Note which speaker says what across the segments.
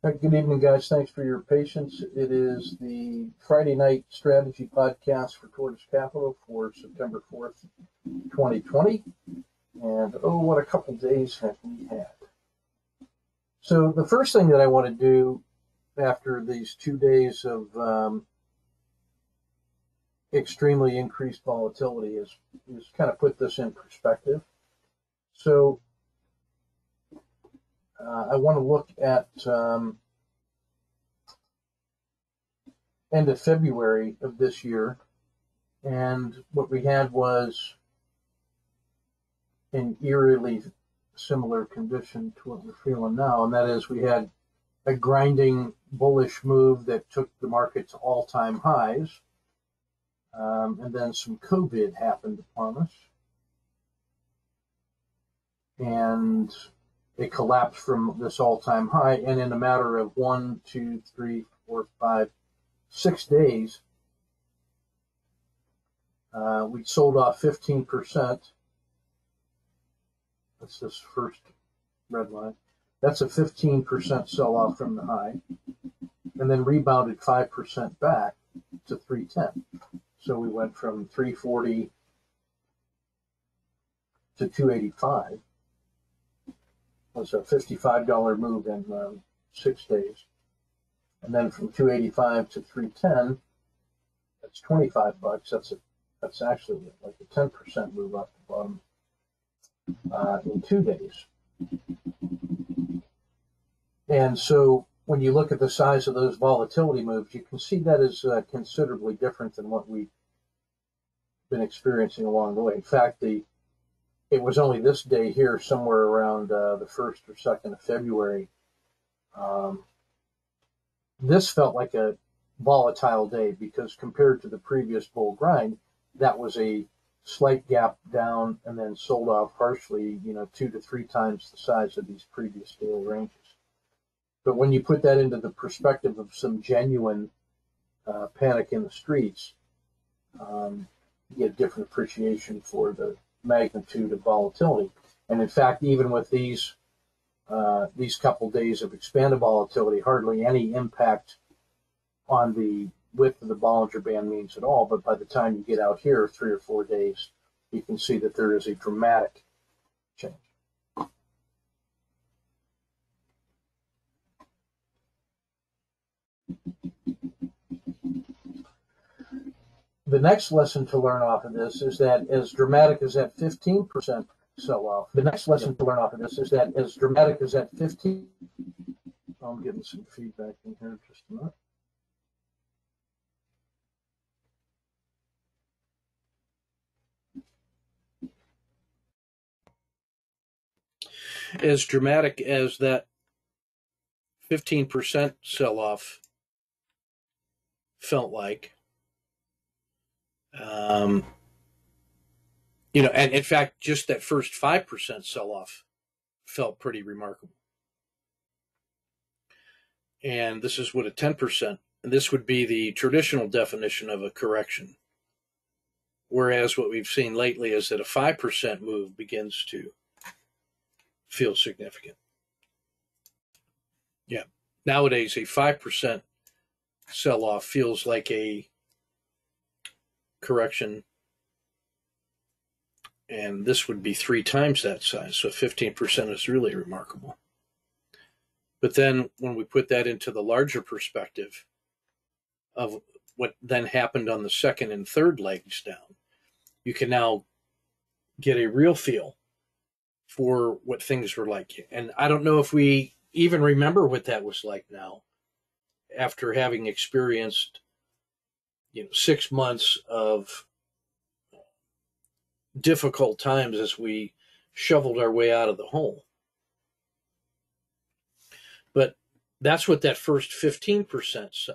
Speaker 1: Good evening, guys. Thanks for your patience. It is the Friday night strategy podcast for Tortoise Capital for September 4th, 2020. And what a couple days have we had. So the first thing that I want to do after these 2 days of extremely increased volatility is kind of put this in perspective. So I want to look at end of February of this year, and what we had was an eerily similar condition to what we're feeling now, and that is we had a grinding bullish move that took the market to all-time highs, and then some COVID happened upon us, and it collapsed from this all-time high, and in a matter of 1, 2, 3, 4, 5, 6 days, we sold off 15%. That's this first red line. That's a 15% sell-off from the high, and then rebounded 5% back to 310. So we went from 340 to 285. That's a $55 move in 6 days. And then from 285 to 310, that's $25. That's actually like a 10% move up the bottom in 2 days. And so when you look at the size of those volatility moves, you can see that is considerably different than what we've been experiencing along the way. In fact, it was only this day here, somewhere around the 1st or 2nd of February. This felt like a volatile day because compared to the previous bull grind, that was a slight gap down and then sold off harshly, 2 to 3 times the size of these previous daily ranges. But when you put that into the perspective of some genuine panic in the streets, you get different appreciation for the magnitude of volatility. And in fact, even with these couple days of expanded volatility, hardly any impact on the width of the Bollinger Band means at all. But by the time you get out here 3 or 4 days, you can see that there is a dramatic change. The next lesson to learn off of this is that as dramatic as that 15% sell-off, I'm getting some feedback in here just a minute. As dramatic as that 15% sell-off felt like, and in fact, just that first 5% sell-off felt pretty remarkable. And this is what a 10%, and this would be the traditional definition of a correction. Whereas what we've seen lately is that a 5% move begins to feel significant. Yeah. Nowadays, a 5% sell-off feels like a correction, and this would be 3 times that size. So 15% is really remarkable. But then when we put that into the larger perspective of what then happened on the second and third legs down, you can now get a real feel for what things were like. And I don't know if we even remember what that was like now, after having experienced 6 months of difficult times as we shoveled our way out of the hole. But that's what that first 15%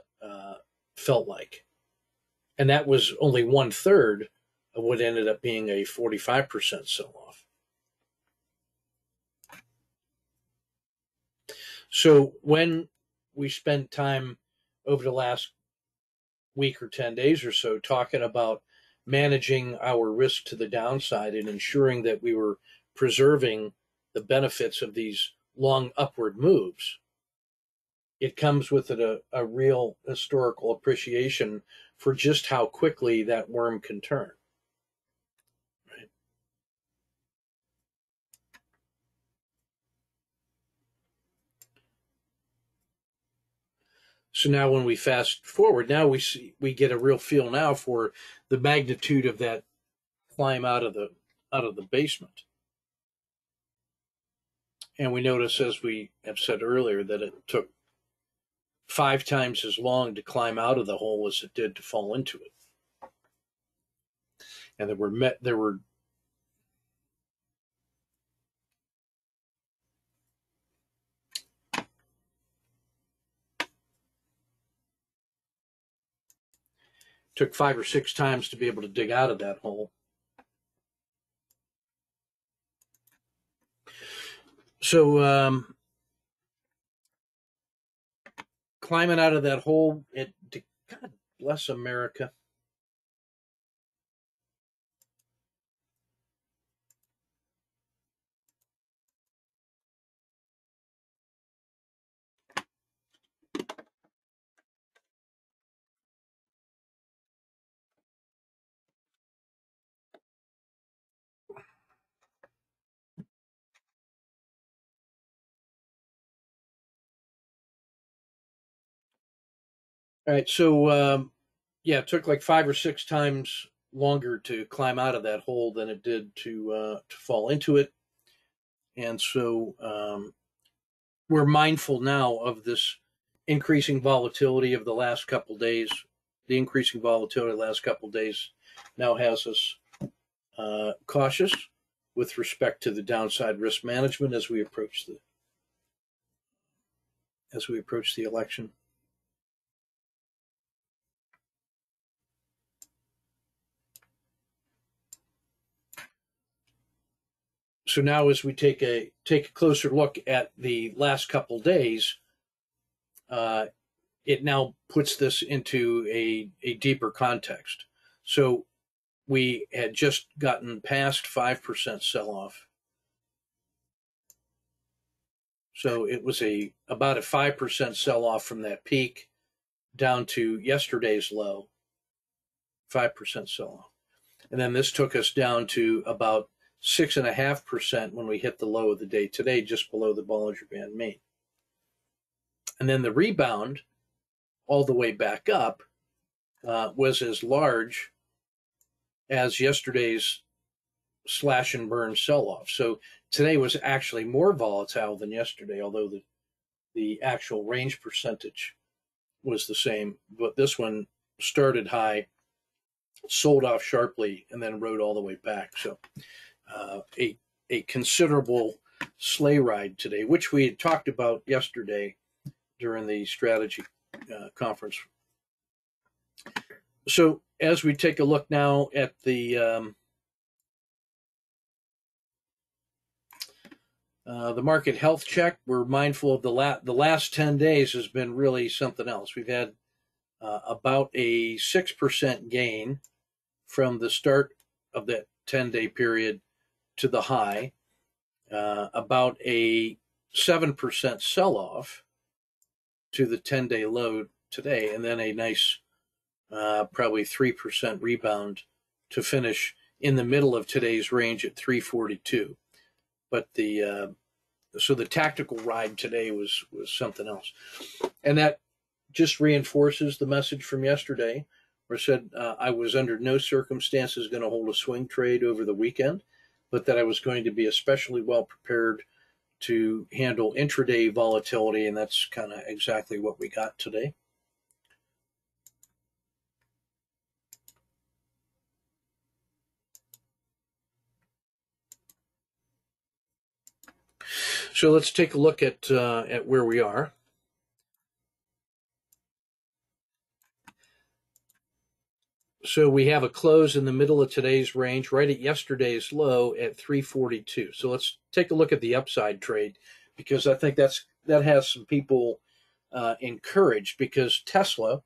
Speaker 1: felt like. And that was only 1/3 of what ended up being a 45% sell-off. So when we spent time over the last week or 10 days or so talking about managing our risk to the downside and ensuring that we were preserving the benefits of these long upward moves, it comes with it a real historical appreciation for just how quickly that worm can turn. Right? So now when we fast forward, now we get a real feel now for the magnitude of that climb out of the basement. And we notice, as we have said earlier, that it took 5 times as long to climb out of the hole as it did to fall into it. And there were took 5 or 6 times to be able to dig out of that hole. So climbing out of that hole, God bless America. All right, so yeah, it took like 5 or 6 times longer to climb out of that hole than it did to fall into it, and so we're mindful now of this increasing volatility of the last couple days. The increasing volatility of the last couple days now has us cautious with respect to the downside risk management as we approach the election. So now, as we take a closer look at the last couple days, it now puts this into a deeper context. So we had just gotten past 5% sell-off. So it was about a 5% sell-off from that peak down to yesterday's low, 5% sell-off. And then this took us down to about 6.5% when we hit the low of the day today, just below the Bollinger Band mean. And then the rebound all the way back up was as large as yesterday's slash and burn sell-off. So today was actually more volatile than yesterday, although the actual range percentage was the same. But this one started high, sold off sharply, and then rode all the way back. So a considerable sleigh ride today, which we had talked about yesterday during the strategy conference. So as we take a look now at the market health check, we're mindful of the last 10 days has been really something else. We've had about a 6% gain from the start of that 10-day period to the high, about a 7% sell-off to the 10-day low today, and then a nice probably 3% rebound to finish in the middle of today's range at 342. But so the tactical ride today was something else, and that just reinforces the message from yesterday, where I said I was under no circumstances going to hold a swing trade over the weekend, but that I was going to be especially well prepared to handle intraday volatility, and that's kind of exactly what we got today. So let's take a look at where we are. So we have a close in the middle of today's range, right at yesterday's low at 342. So let's take a look at the upside trade, because I think that has some people encouraged, because Tesla,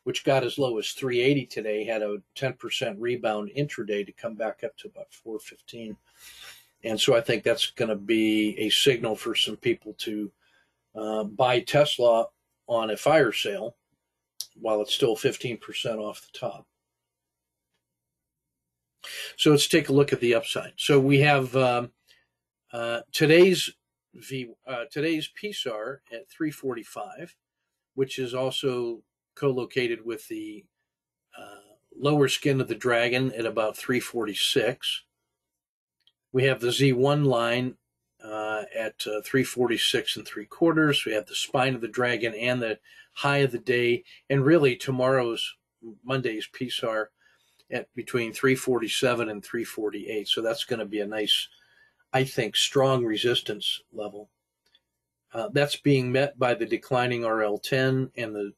Speaker 1: which got as low as 380 today, had a 10% rebound intraday to come back up to about 415. And so I think that's going to be a signal for some people to buy Tesla on a fire sale while it's still 15% off the top. So let's take a look at the upside. So we have today's PSAR at 345, which is also co-located with the lower skin of the dragon at about 346. We have the Z1 line at 346 and 3/4. We have the spine of the dragon and the high of the day, and really Monday's PSAR at between 347 and 348. So that's going to be a nice, I think, strong resistance level. That's being met by the declining RL10 and the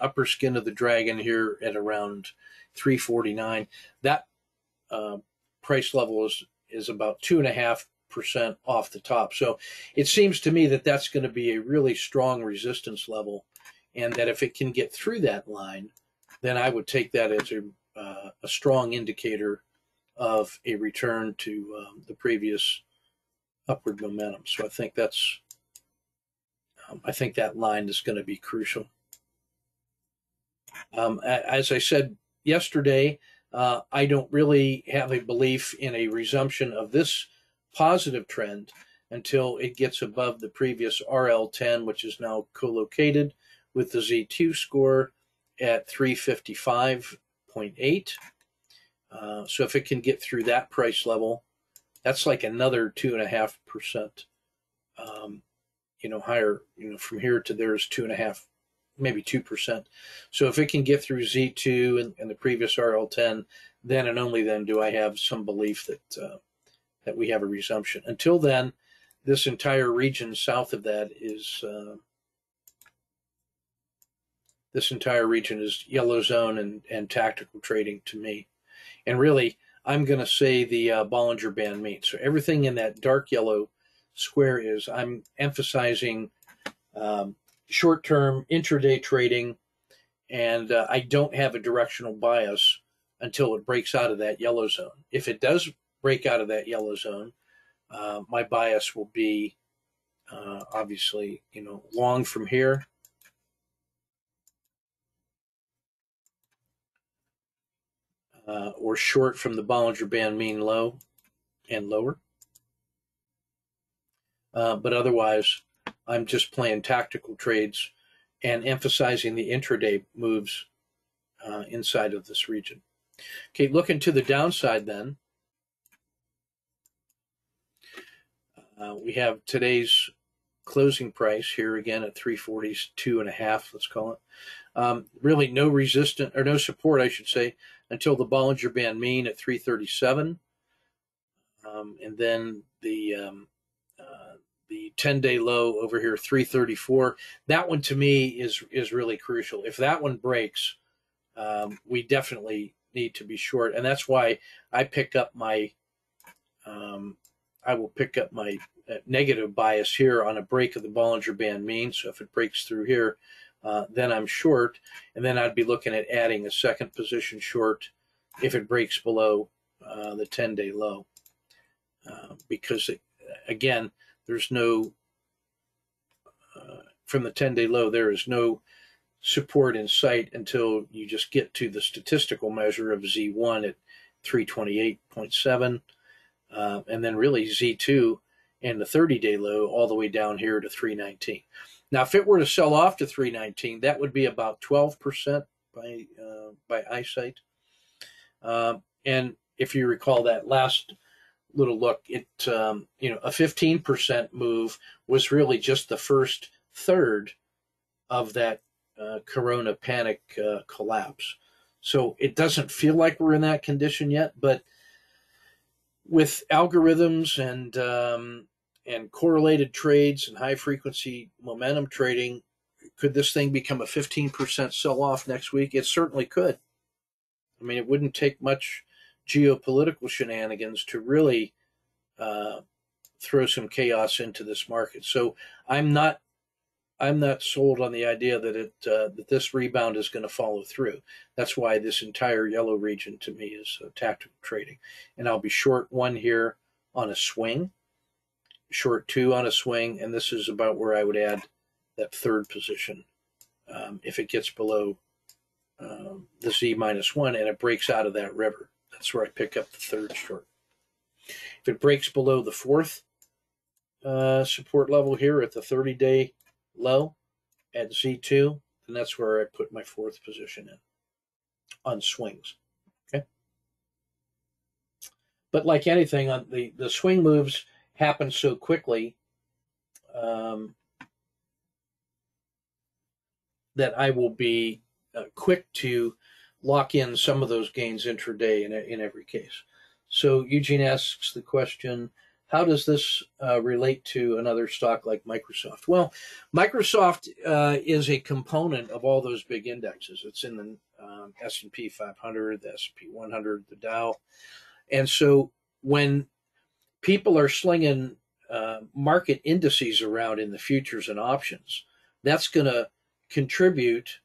Speaker 1: upper skin of the dragon here at around 349. That price level is about 2.5% off the top. So it seems to me that that's going to be a really strong resistance level, and that if it can get through that line, then I would take that as a strong indicator of a return to the previous upward momentum. So I think that line is going to be crucial. As I said yesterday, I don't really have a belief in a resumption of this positive trend until it gets above the previous RL10, which is now co-located with the Z2 score at 355.8. So if it can get through that price level, that's like another 2.5%, higher, from here to there is 2.5%, maybe 2%. So if it can get through Z2 and the previous RL10, then and only then do I have some belief that we have a resumption. Until then, this entire region south of that is yellow zone and tactical trading to me. And really, I'm going to say the Bollinger Band mean. So everything in that dark yellow square I'm emphasizing short-term intraday trading, and I don't have a directional bias until it breaks out of that yellow zone. If it does break out of that yellow zone, my bias will be obviously, long from here. Or short from the Bollinger Band mean low and lower. But otherwise, I'm just playing tactical trades and emphasizing the intraday moves inside of this region. Okay, looking to the downside then, we have today's closing price here again at 342.5, let's call it. Really no resistance, or no support, I should say, until the Bollinger Band mean at 337. And then the 10-day low over here, 334. That one to me is really crucial. If that one breaks, we definitely need to be short, and that's why I pick up my I will pick up my negative bias here on a break of the Bollinger Band mean. So if it breaks through here, then I'm short, and then I'd be looking at adding a second position short if it breaks below the 10-day low, because again, there's no from the 10-day low, there is no support in sight until you just get to the statistical measure of Z1 at 328.7, and then really Z2 and the 30-day low all the way down here to 319. Now, if it were to sell off to 319, that would be about 12% by eyesight. And if you recall that last little look, a 15% move was really just the first third of that Corona panic collapse. So it doesn't feel like we're in that condition yet, but with algorithms and correlated trades and high frequency momentum trading, could this thing become a 15% sell-off next week? It certainly could. I mean, it wouldn't take much geopolitical shenanigans to really throw some chaos into this market. So I'm not sold on the idea that that this rebound is going to follow through. That's why this entire yellow region to me is tactical trading. And I'll be short one here on a swing, short two on a swing, and this is about where I would add that third position
Speaker 2: if it gets below the Z minus 1 and it breaks out of that river. That's where I pick up the third short. If it breaks below the fourth support level here at the 30-day low at Z2, then that's where I put my fourth position in on swings. Okay. But like anything, on the swing moves happen so quickly that I will be quick to lock in some of those gains intraday in every case. So Eugene asks the question, how does this relate to another stock like Microsoft? Well, Microsoft is a component of all those big indexes. It's in the S&P 500, the S&P 100, the Dow. And so when people are slinging market indices around in the futures and options, that's going to contribute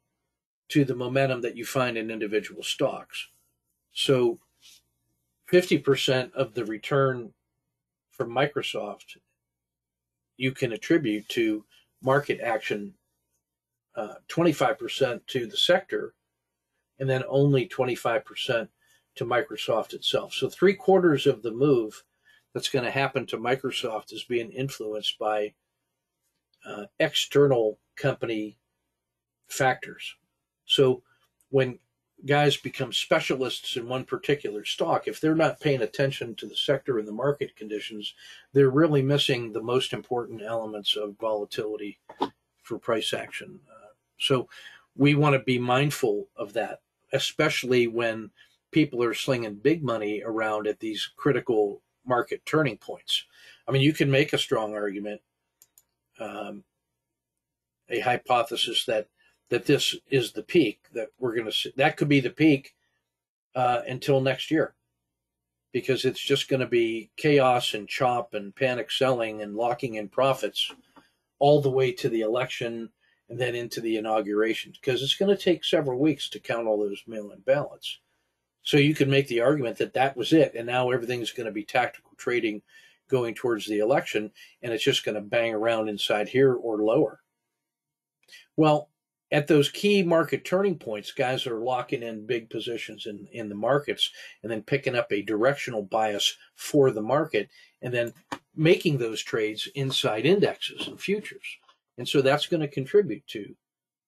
Speaker 2: to the momentum that you find in individual stocks. So 50% of the return from Microsoft you can attribute to market action, 25% to the sector, and then only 25% to Microsoft itself. So 3/4 of the move that's going to happen to Microsoft is being influenced by external company factors. So when guys become specialists in one particular stock, if they're not paying attention to the sector and the market conditions, they're really missing the most important elements of volatility for price action. So we want to be mindful of that, especially when people are slinging big money around at these critical market turning points. I mean, you can make a strong argument, a hypothesis that this is the peak, that we're going to see. That could be the peak until next year, because it's just going to be chaos and chop and panic selling and locking in profits all the way to the election and then into the inauguration, because it's going to take several weeks to count all those mail-in ballots. So you could make the argument that that was it, and now everything's going to be tactical trading going towards the election, and it's just going to bang around inside here or lower. Well, at those key market turning points, guys are locking in big positions in the markets and then picking up a directional bias for the market and then making those trades inside indexes and futures. And so that's going to contribute to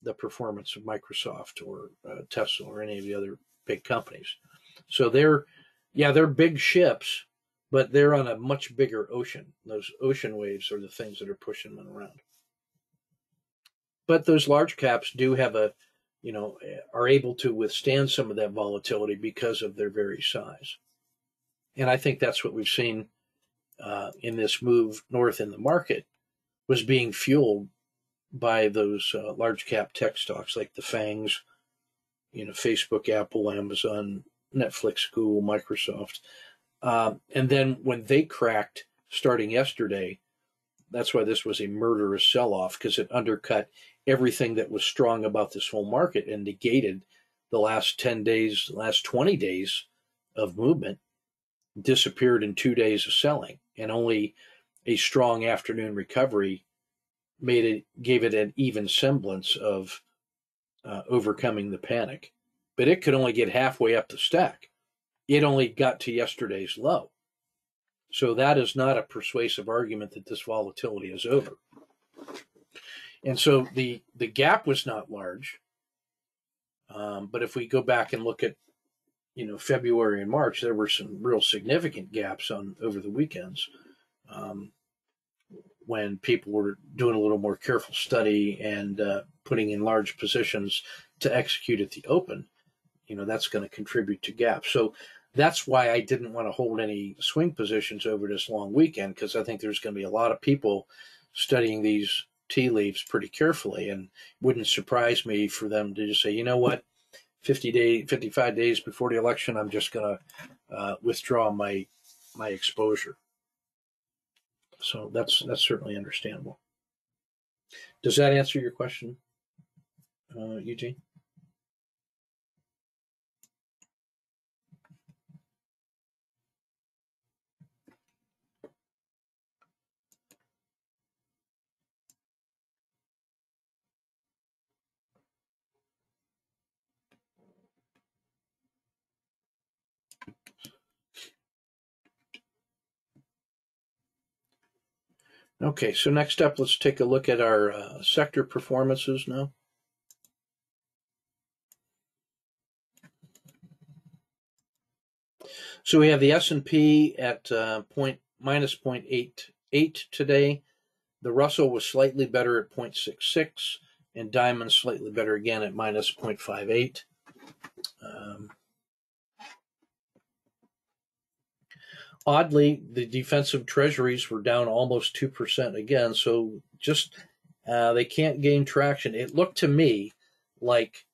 Speaker 2: the performance of Microsoft or Tesla or any of the other big companies. So they're big ships, but they're on a much bigger ocean. Those ocean waves are the things that are pushing them around. But those large caps do have are able to withstand some of that volatility because of their very size. And I think that's what we've seen in this move north in the market, was being fueled by those large cap tech stocks like the FANGs, Facebook, Apple, Amazon, Netflix, Google, Microsoft. And then when they cracked starting yesterday, that's why this was a murderous sell-off, because it undercut everything that was strong about this whole market and negated the last 10 days, the last 20 days of movement, disappeared in 2 days of selling, and only a strong afternoon recovery gave it an even semblance of overcoming the panic. But it could only get halfway up the stack. It only got to yesterday's low. So that is not a persuasive argument that this volatility is over. And so the gap was not large. But if we go back and look at February and March, there were some real significant gaps over the weekends when people were doing a little more careful study and putting in large positions to execute at the open. That's going to contribute to gaps. So that's why I didn't want to hold any swing positions over this long weekend, because I think there's going to be a lot of people studying these tea leaves pretty carefully, and it wouldn't surprise me for them to just say, you know what, 55 days before the election, I'm just going to withdraw my exposure. So that's certainly understandable. Does that answer your question, Eugene? Okay, so next up, let's take a look at our sector performances now. So we have the S&P at minus 0.88 today. The Russell was slightly better at 0.66, and Diamond slightly better again at minus 0.58. Oddly, the defensive treasuries were down almost 2% again, so just they can't gain traction. It looked to me like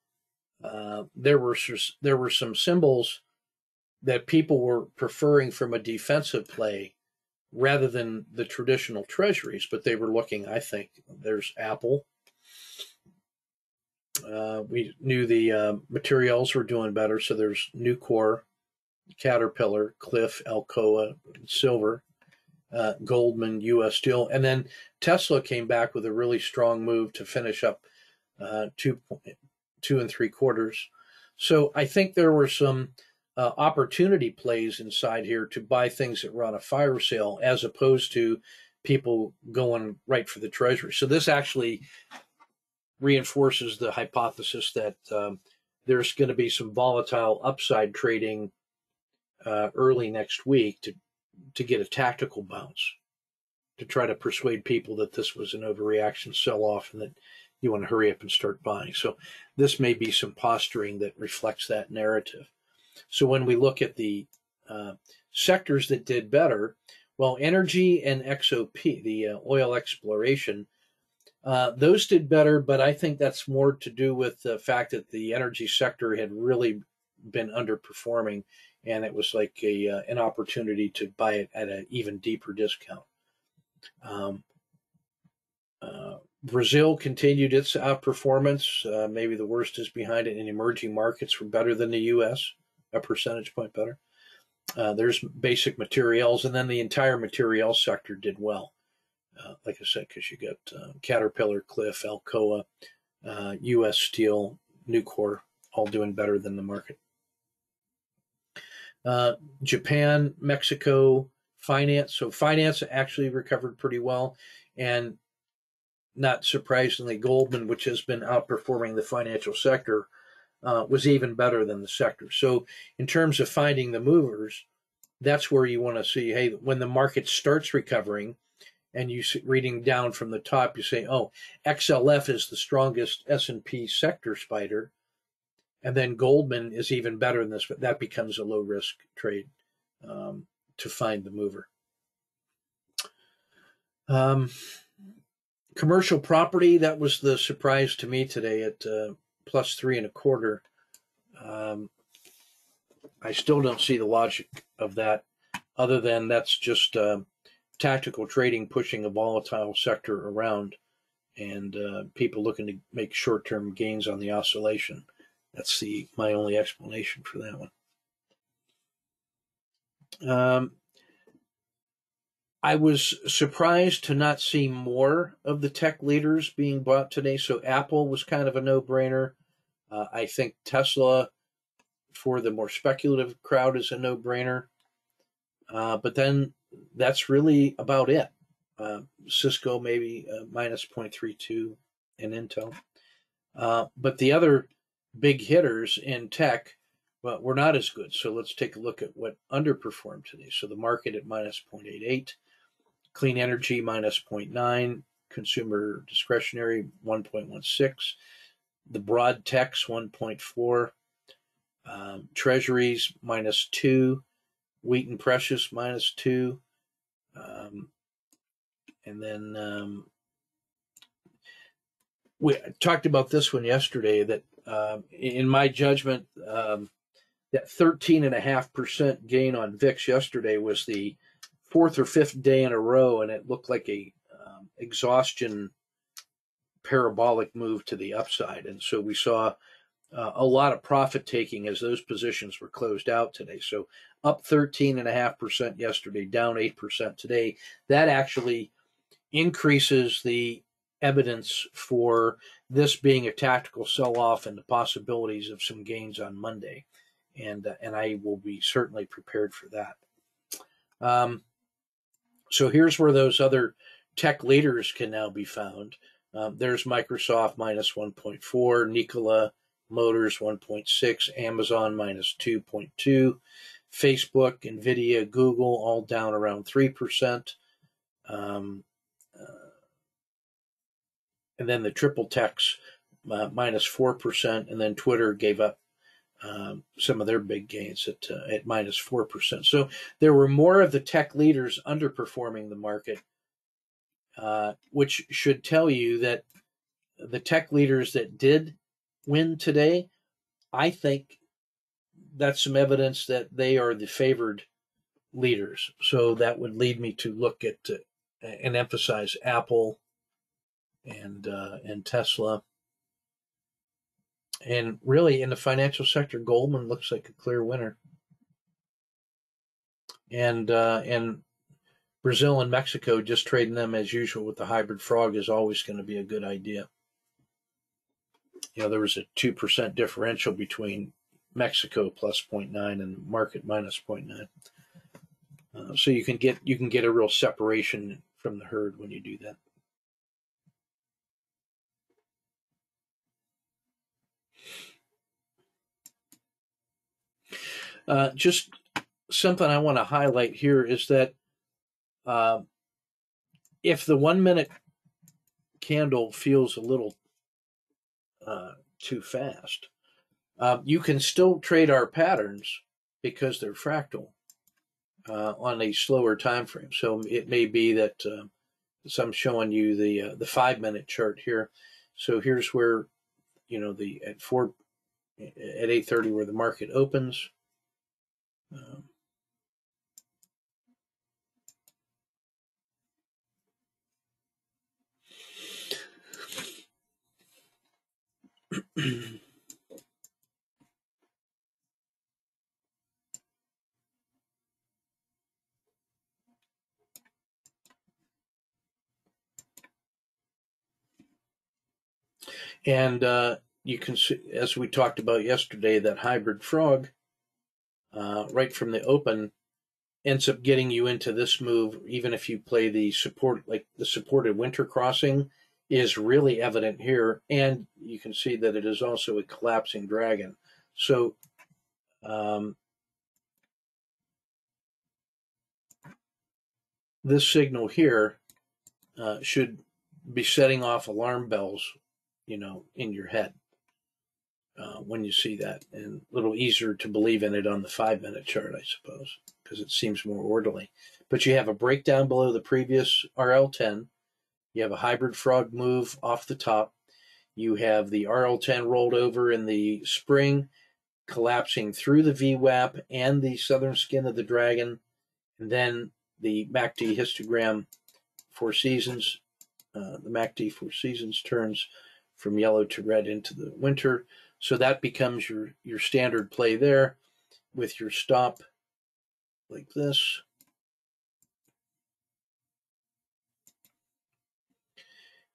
Speaker 2: there were some symbols that people were preferring from a defensive play rather than the traditional treasuries, but they were looking, I think, there's Apple. We knew the materials were doing better, so there's Nucor, Caterpillar, Cliff, Alcoa, Silver, Goldman, U.S. Steel, and then Tesla came back with a really strong move to finish up 2 3/4. So I think there were some opportunity plays inside here to buy things that were on a fire sale, as opposed to people going right for the treasury. So this actually reinforces the hypothesis that there's going to be some volatile upside trading early next week to get a tactical bounce, to try to persuade people that this was an overreaction sell-off and that you want to hurry up and start buying. So this may be some posturing that reflects that narrative. So when we look at the sectors that did better, well, energy and XOP, the oil exploration, those did better, but I think that's more to do with the fact that the energy sector had really been underperforming, and it was like an opportunity to buy it at an even deeper discount. Brazil continued its outperformance. Maybe the worst is behind it, and emerging markets were better than the U.S., a percentage point better. There's basic materials, and then the entire materials sector did well. Like I said, because you got Caterpillar, Cliff, Alcoa, U.S. Steel, Nucor, all doing better than the market. Japan, Mexico, finance. So finance actually recovered pretty well, and not surprisingly, Goldman, which has been outperforming the financial sector, was even better than the sector. So in terms of finding the movers, that's where you want to see, hey, when the market starts recovering, and you reading down from the top, you say, oh, XLF is the strongest S&P sector spider, and then Goldman is even better than this, but that becomes a low-risk trade to find the mover. Commercial property, that was the surprise to me today at plus 3 1/4. I still don't see the logic of that, other than that's just tactical trading pushing a volatile sector around, and people looking to make short-term gains on the oscillation. That's my only explanation for that one. I was surprised to not see more of the tech leaders being bought today. So Apple was kind of a no-brainer. I think Tesla, for the more speculative crowd, is a no-brainer. But then that's really about it. Cisco maybe minus 0.32 and Intel. But the other big hitters in tech, well, were not as good. So let's take a look at what underperformed today. So the market at minus 0.88. Clean energy minus 0.9, consumer discretionary 1.16, the broad techs 1.4, treasuries minus 2, wheat and precious minus 2, and then we talked about this one yesterday, that in my judgment, that 13.5% gain on VIX yesterday was the fourth or fifth day in a row, and it looked like a exhaustion parabolic move to the upside. And so we saw a lot of profit taking as those positions were closed out today. So up 13.5% yesterday, down 8% today. That actually increases the evidence for this being a tactical sell-off and the possibilities of some gains on Monday. And I will be certainly prepared for that. So here's where those other tech leaders can now be found. There's Microsoft minus 1.4, Nikola Motors 1.6, Amazon minus 2.2, Facebook, Nvidia, Google all down around 3%. And then the triple techs minus 4%, and then Twitter gave up some of their big gains at minus 4%. So there were more of the tech leaders underperforming the market, which should tell you that the tech leaders that did win today, I think that's some evidence that they are the favored leaders. So that would lead me to look at and emphasize Apple and Tesla. And really, in the financial sector, Goldman looks like a clear winner. And Brazil and Mexico, just trading them as usual with the hybrid frog is always going to be a good idea. You know, there was a 2% differential between Mexico plus 0.9 and market minus 0.9. So you can get a real separation from the herd when you do that. Just something I want to highlight here is that if the 1 minute candle feels a little too fast, you can still trade our patterns because they're fractal on a slower time frame. So it may be that so I'm showing you the 5 minute chart here. So here's where, you know, at 8:30 where the market opens. And you can see, as we talked about yesterday, that hybrid frog right from the open ends up getting you into this move. Even if you play the support, like the supported winter crossing is really evident here. And you can see that it is also a collapsing dragon. So this signal here should be setting off alarm bells, you know, in your head when you see that, and a little easier to believe in it on the 5 minute chart, I suppose, because it seems more orderly. But you have a breakdown below the previous RL10. You have a hybrid frog move off the top. You have the RL10 rolled over in the spring, collapsing through the VWAP and the southern skin of the dragon, and then the MACD histogram 4 seasons. The MACD 4 seasons turns from yellow to red into the winter. So that becomes your standard play there with your stop like this.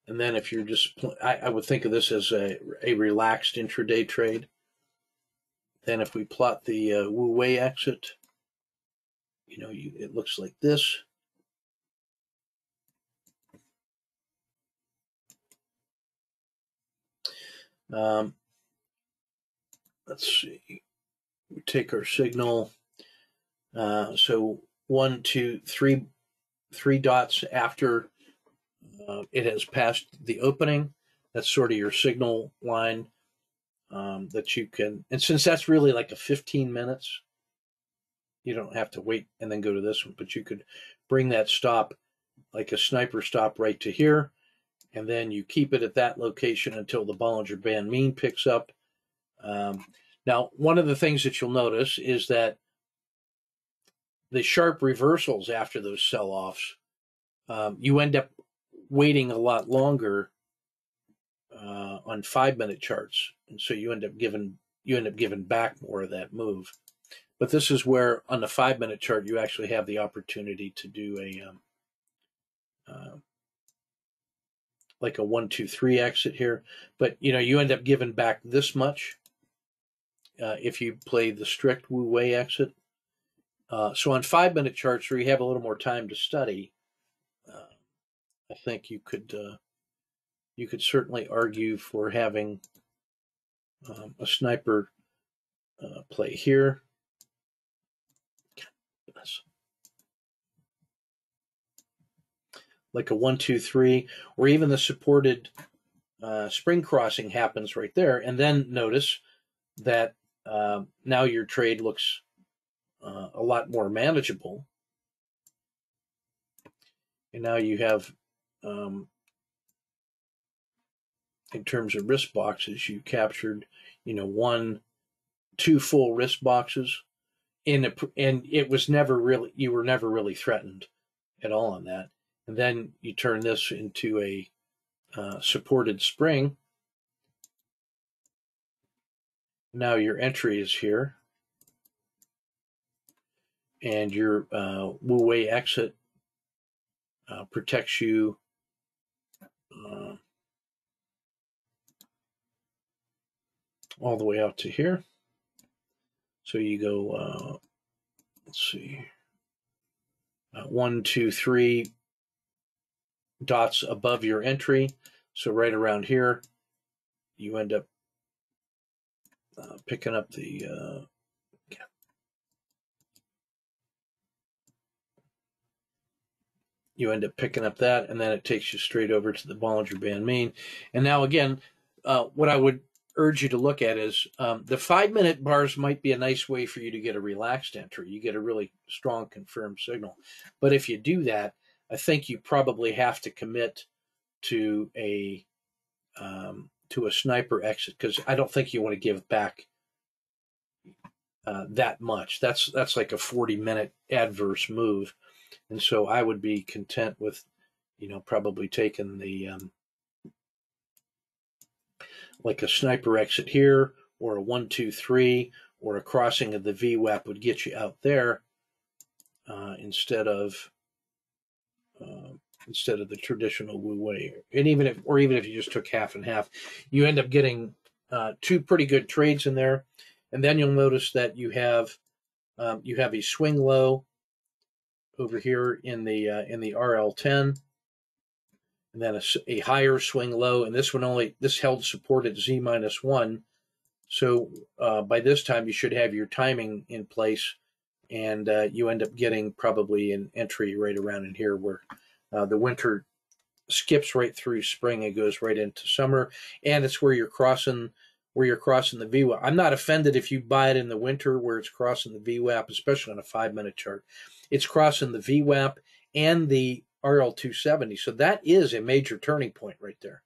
Speaker 2: And then if you're just, I would think of this as a relaxed intraday trade. Then if we plot the Wu Wei exit, you know, it looks like this. Let's see. We take our signal. So 1, 2, 3 dots after it has passed the opening. That's sort of your signal line that you can. And since that's really like a 15 minutes, you don't have to wait and then go to this one. But you could bring that stop like a sniper stop right to here. And then you keep it at that location until the Bollinger Band mean picks up. Now, one of the things that you'll notice is that the sharp reversals after those sell-offs, you end up waiting a lot longer on 5 minute charts, and so you end up giving back more of that move. But this is where on the 5 minute chart you actually have the opportunity to do like a 1, 2, 3 exit here. But you know, you end up giving back this much if you play the strict Wu Wei exit. So on 5 minute charts where you have a little more time to study, I think you could certainly argue for having a sniper play here. Like a 1, 2, 3, or even the supported spring crossing happens right there. And then notice that now your trade looks a lot more manageable. And now you have, in terms of risk boxes, you captured, 1, 2 full risk boxes, and it was never really, you were never really threatened at all on that. And then you turn this into a supported spring. Now your entry is here, and your Wu Wei exit protects you all the way out to here. So you go, let's see, 1, 2, 3 dots above your entry. So right around here, you end up picking up the you end up picking up that, and then it takes you straight over to the Bollinger Band mean. And now again, what I would urge you to look at is the 5-minute bars might be a nice way for you to get a relaxed entry. You get a really strong confirmed signal. But if you do that, I think you probably have to commit to a sniper exit, because I don't think you want to give back that much. That's like a 40-minute adverse move. And so I would be content with, probably taking the like a sniper exit here, or a 1, 2, 3, or a crossing of the VWAP would get you out there instead of the traditional Wu Wei. And even if you just took half and half, you end up getting 2 pretty good trades in there. And then you'll notice that you have a swing low over here in the RL10, and then a higher swing low, and this held support at Z-1. So by this time you should have your timing in place, and you end up getting probably an entry right around in here where the winter skips right through spring and goes right into summer, and it's where you're crossing the VWAP. I'm not offended if you buy it in the winter where it's crossing the VWAP, especially on a 5-minute chart. It's crossing the VWAP and the RL270. So that is a major turning point right there.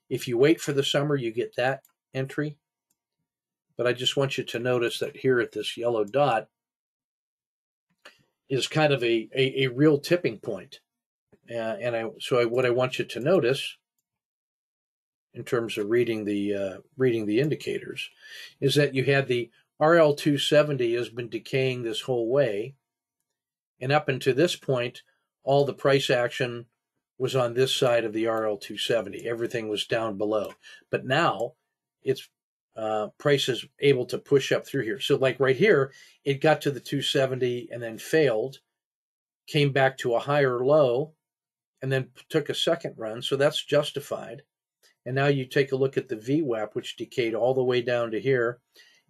Speaker 2: If you wait for the summer, you get that entry. But I just want you to notice that here at this yellow dot is kind of a real tipping point. What I want you to notice in terms of reading the indicators is that you had the RL270 has been decaying this whole way, and up until this point, all the price action was on this side of the RL270. Everything was down below, but now it's price is able to push up through here. So like right here, it got to the 270 and then failed, came back to a higher low, and then took a second run. So that's justified. And now you take a look at the VWAP, which decayed all the way down to here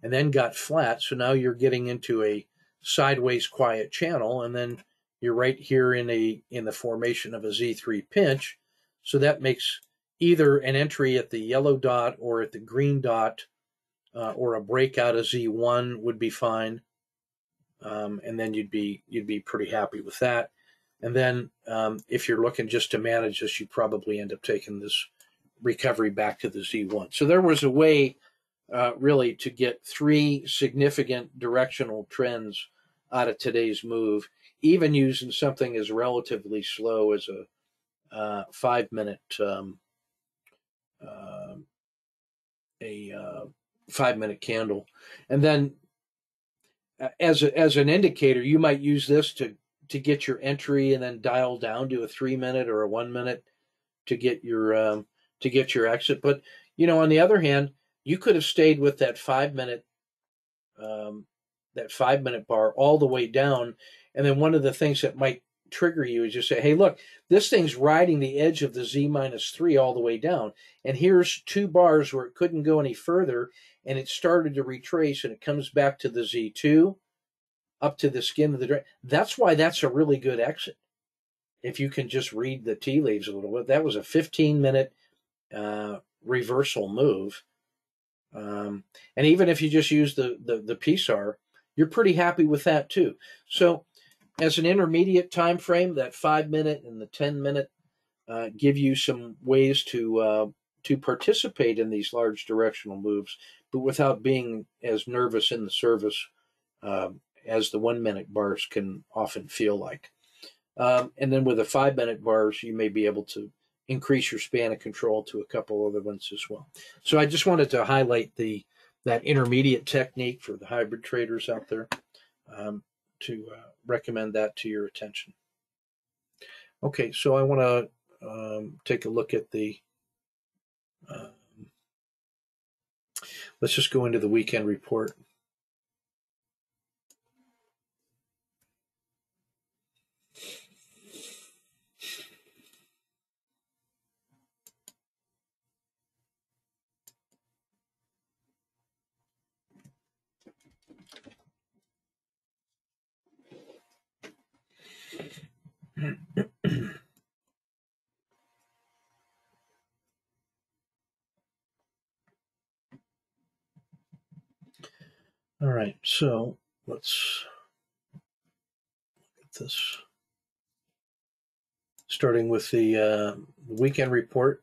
Speaker 2: and then got flat. So now you're getting into a sideways quiet channel, and then you're right here in the formation of a Z3 pinch. So that makes either an entry at the yellow dot or at the green dot, or a breakout of Z1 would be fine. And then you'd be pretty happy with that. And then if you're looking just to manage this, you probably end up taking this recovery back to the Z1. So there was a way really to get 3 significant directional trends out of today's move, even using something as relatively slow as a 5-minute 5-minute candle. And then as an indicator, you might use this to get your entry and then dial down to a 3-minute or a 1-minute to get your exit. But on the other hand, you could have stayed with that 5-minute bar all the way down. And then one of the things that might trigger you is just say, hey, look, this thing's riding the edge of the Z-3 all the way down. And here's 2 bars where it couldn't go any further, and it started to retrace, and it comes back to the Z2, up to the skin of the dragon. That's why that's a really good exit. If you can just read the tea leaves a little bit. That was a 15-minute reversal move. And even if you just use the PSAR, you're pretty happy with that too. So as an intermediate time frame, that 5-minute and the 10-minute give you some ways to participate in these large directional moves, but without being as nervous in the service as the 1-minute bars can often feel like. And then with the 5-minute bars, you may be able to increase your span of control to a couple other ones as well. So I just wanted to highlight that intermediate technique for the hybrid traders out there, to recommend that to your attention. Okay, so I want to take a look at the, let's just go into the weekend report. All right, so let's look at this. Starting with the weekend report.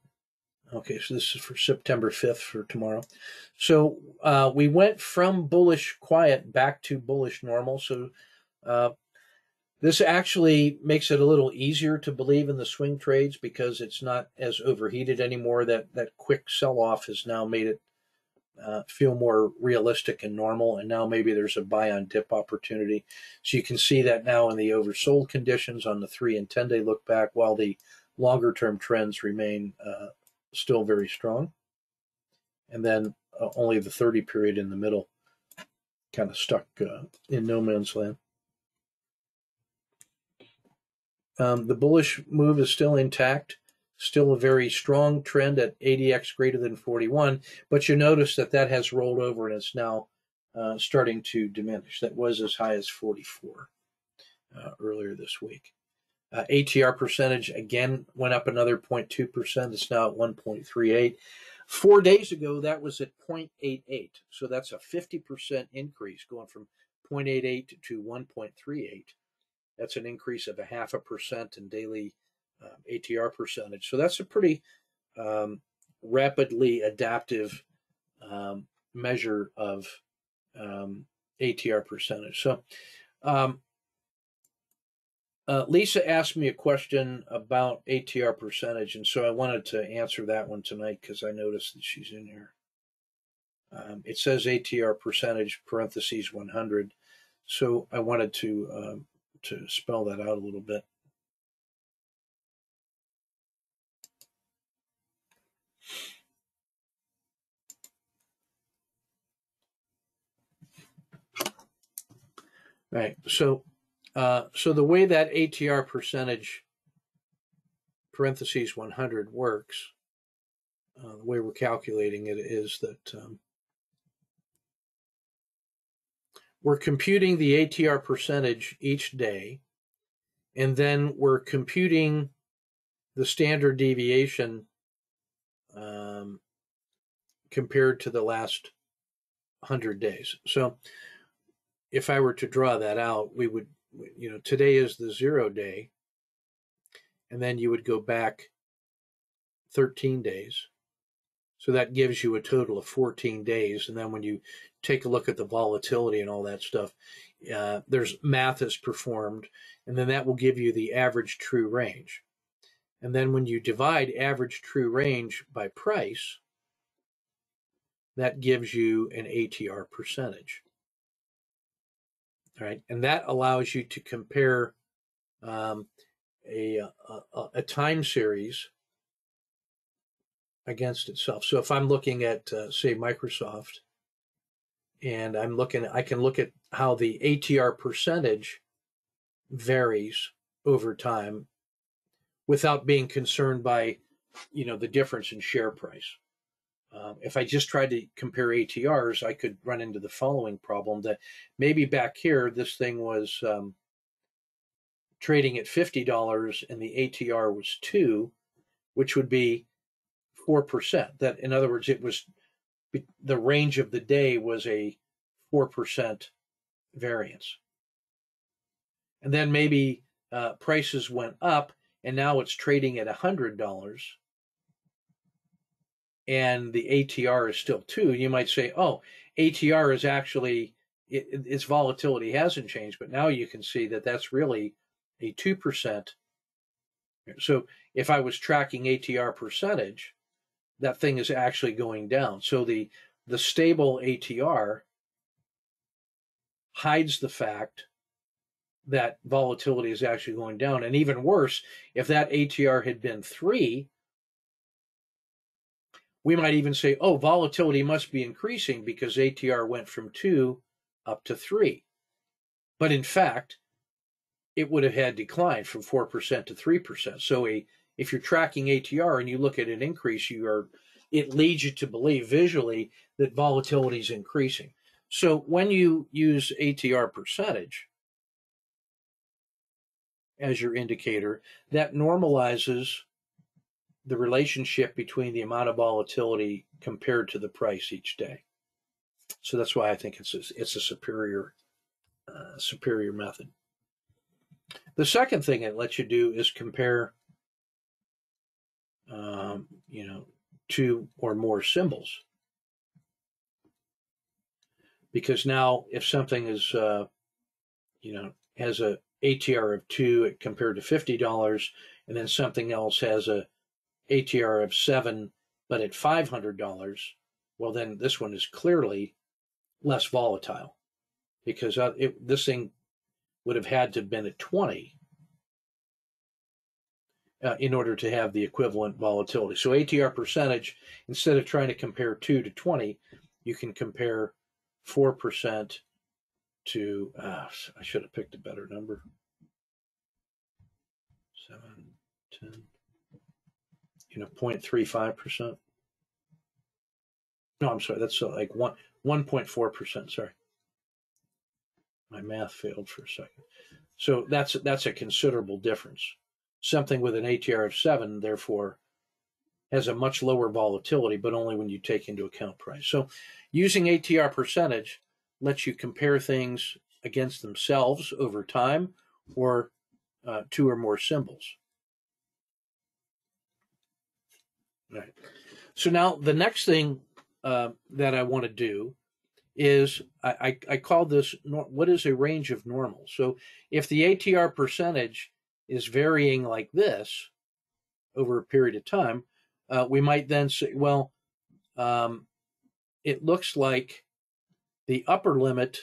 Speaker 2: Okay, so this is for September 5th for tomorrow. So we went from bullish quiet back to bullish normal. So this actually makes it a little easier to believe in the swing trades because it's not as overheated anymore. That quick sell-off has now made it feel more realistic and normal, and now maybe there's a buy on dip opportunity. So you can see that now in the oversold conditions on the 3 and 10-day look back, while the longer term trends remain still very strong. And then only the 30 period in the middle kind of stuck in no man's land. The bullish move is still intact. Still a very strong trend at ADX greater than 41, but you notice that has rolled over and it's now starting to diminish. That was as high as 44 earlier this week. ATR percentage again went up another 0.2%. It's now at 1.38. 4 days ago, that was at 0.88. So that's a 50% increase going from 0.88 to 1.38. That's an increase of 0.5% in daily ATR percentage. So that's a pretty rapidly adaptive measure of ATR percentage. So Lisa asked me a question about ATR percentage, and so I wanted to answer that one tonight because I noticed that she's in here. It says ATR percentage parentheses 100, so I wanted to spell that out a little bit. Right. So the way that ATR percentage parentheses 100 works, the way we're calculating it is that we're computing the ATR percentage each day, and then we're computing the standard deviation compared to the last 100 days. So if I were to draw that out, we would, today is the 0 day, and then you would go back 13 days. So that gives you a total of 14 days. And then when you take a look at the volatility and all that stuff, there's math is performed, and then that will give you the average true range. And then when you divide average true range by price, that gives you an ATR percentage. All right, and that allows you to compare a time series against itself. So if I'm looking at, say, Microsoft, and I can look at how the ATR percentage varies over time without being concerned by, the difference in share price. If I just tried to compare ATRs, I could run into the following problem, that maybe back here this thing was trading at $50 and the ATR was 2, which would be 4%. That, in other words, it was the range of the day was a 4% variance. And then maybe prices went up and now it's trading at $100 and the ATR is still 2. You might say, oh, ATR is actually, its volatility hasn't changed, but now you can see that that's really a 2%. So if I was tracking ATR percentage, that thing is actually going down. So the stable ATR hides the fact that volatility is actually going down. And even worse, if that ATR had been 3, we might even say, oh, volatility must be increasing because ATR went from 2 up to 3. But in fact, it would have had declined from 4% to 3%. So if you're tracking ATR and you look at an increase, it leads you to believe visually that volatility is increasing. So when you use ATR percentage as your indicator, that normalizes the relationship between the amount of volatility compared to the price each day. So that's why I think it's a superior method. The second thing it lets you do is compare, 2 or more symbols. Because now if something is, has a ATR of 2 compared to $50, and then something else has a ATR of 7, but at $500, well, then this one is clearly less volatile because this thing would have had to have been at 20 in order to have the equivalent volatility. So ATR percentage, instead of trying to compare 2 to 20, you can compare 4% to, I should have picked a better number, 7, 10, 0.35%. No, I'm sorry, that's like 1.4%, sorry. My math failed for a second. So that's a considerable difference. Something with an ATR of 7, therefore, has a much lower volatility, but only when you take into account price. So using ATR percentage lets you compare things against themselves over time or 2 or more symbols. Right. So now the next thing that I want to do is I call this, what is a range of normal? So if the ATR percentage is varying like this over a period of time, we might then say, well, it looks like the upper limit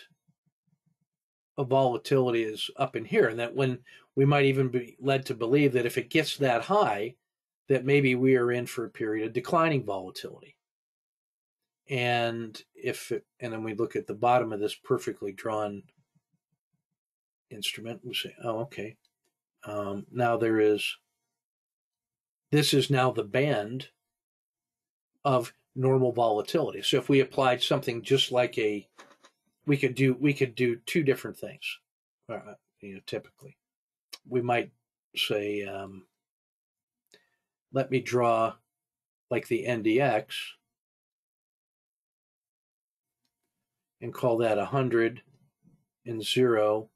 Speaker 2: of volatility is up in here, and that when we might even be led to believe that if it gets that high, that maybe we are in for a period of declining volatility. And then we look at the bottom of this perfectly drawn instrument, we say, oh, okay. Now this is now the band of normal volatility. So if we applied something just like we could do 2 different things. Typically, we might say, let me draw like the NDX and call that 100 and 0,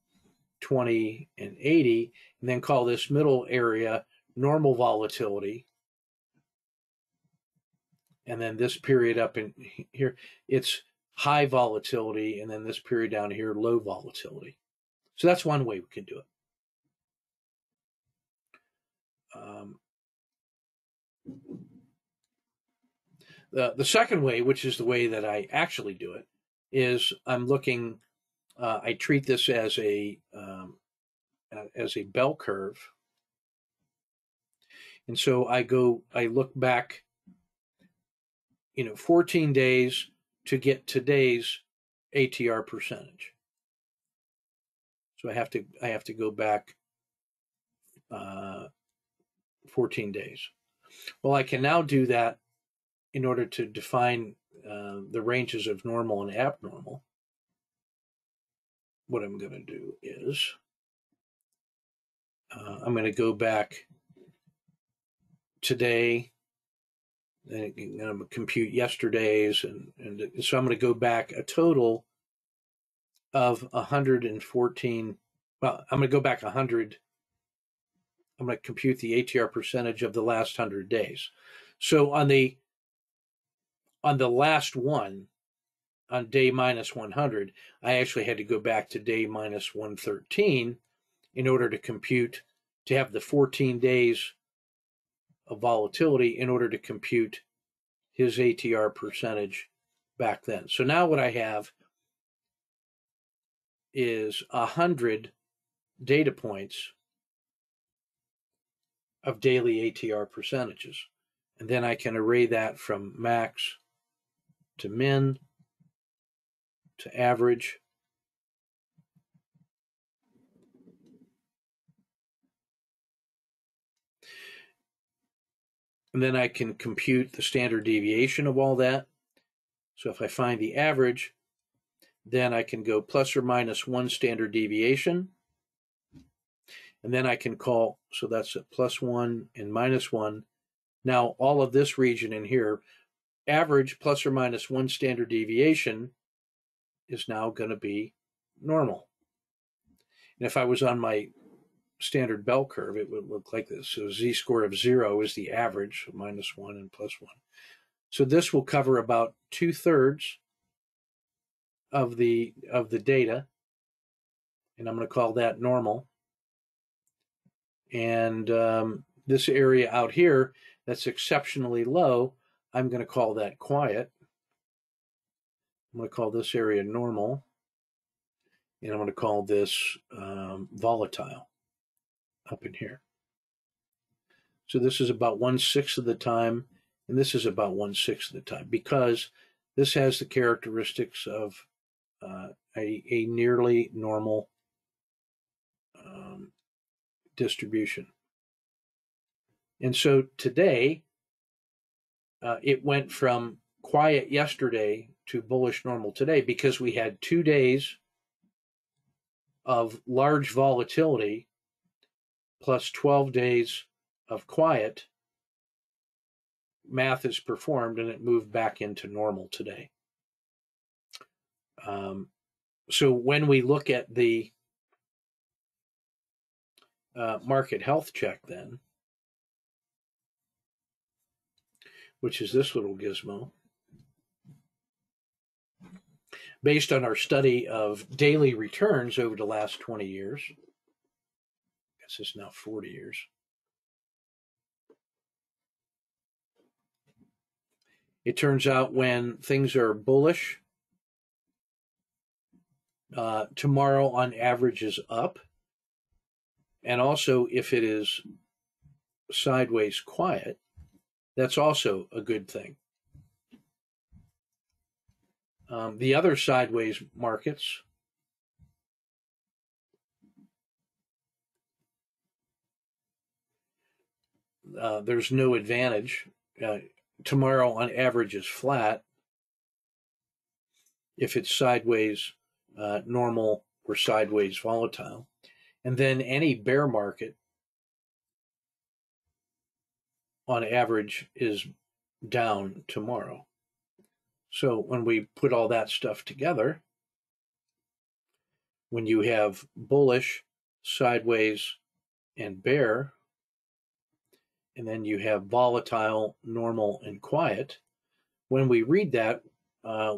Speaker 2: 20 and 80, and then call this middle area normal volatility. And then this period up in here, it's high volatility, and then this period down here, low volatility. So that's one way we can do it. The second way, which is the way that I actually do it, is I'm looking. I treat this as a bell curve, and so I look back, 14 days to get today's ATR percentage. So I have to go back 14 days. Well, I can now do that in order to define the ranges of normal and abnormal. What I'm going to do is I'm going to go back today, and I'm going to compute yesterday's, and so I'm going to go back a total of 114. Well, I'm going to go back 100. I'm going to compute the ATR percentage of the last 100 days. So on the last one, on day minus 100, I actually had to go back to day minus 113 in order to have the 14 days of volatility in order to compute his ATR percentage back then. So now what I have is 100 data points of daily ATR percentages. And then I can array that from max to min to average. And then I can compute the standard deviation of all that. So if I find the average, then I can go plus or minus 1 standard deviation. And then I can call, so that's a plus 1 and minus 1. Now all of this region in here, average plus or minus 1 standard deviation is now going to be normal. And if I was on my standard bell curve, it would look like this. So z-score of 0 is the average, so minus 1 and plus 1. So this will cover about 2/3 of the data, and I'm going to call that normal. And this area out here that's exceptionally low, I'm going to call that quiet. I'm going to call this area normal, and I'm going to call this volatile up in here. So this is about 1/6 of the time, and this is about 1/6 of the time, because this has the characteristics of a nearly normal distribution. And so today, it went from quiet yesterday to bullish normal today because we had 2 days of large volatility plus 12 days of quiet. Math is performed and it moved back into normal today. So when we look at the market health check then, which is this little gizmo, based on our study of daily returns over the last 20 years, I guess it's now 40 years, it turns out when things are bullish, tomorrow on average is up. And also if it is sideways quiet, that's also a good thing. The other sideways markets, there's no advantage. Tomorrow on average is flat. If it's sideways normal or sideways volatile. And then any bear market on average is down tomorrow. So when we put all that stuff together, when you have bullish, sideways, and bear, and then you have volatile, normal, and quiet, when we read that,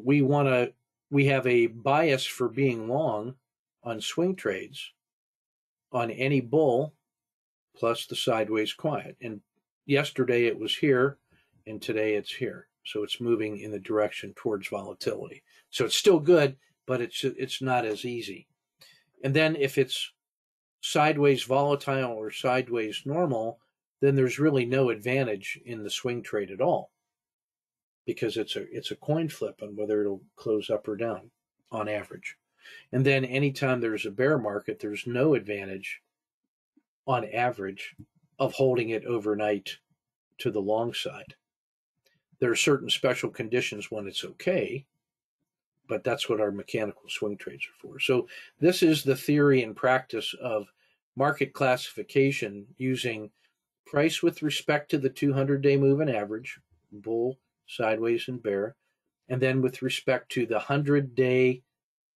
Speaker 2: we have a bias for being long on swing trades on any bull plus the sideways quiet. And yesterday it was here, and today it's here. So it's moving in the direction towards volatility. So it's still good, but it's not as easy. And then if it's sideways volatile or sideways normal, then there's really no advantage in the swing trade at all, because it's a coin flip on whether it'll close up or down on average. And then anytime there's a bear market, there's no advantage on average of holding it overnight to the long side. There are certain special conditions when it's okay, but that's what our mechanical swing trades are for. So this is the theory and practice of market classification using price with respect to the 200-day moving average, bull, sideways, and bear, and then with respect to the 100-day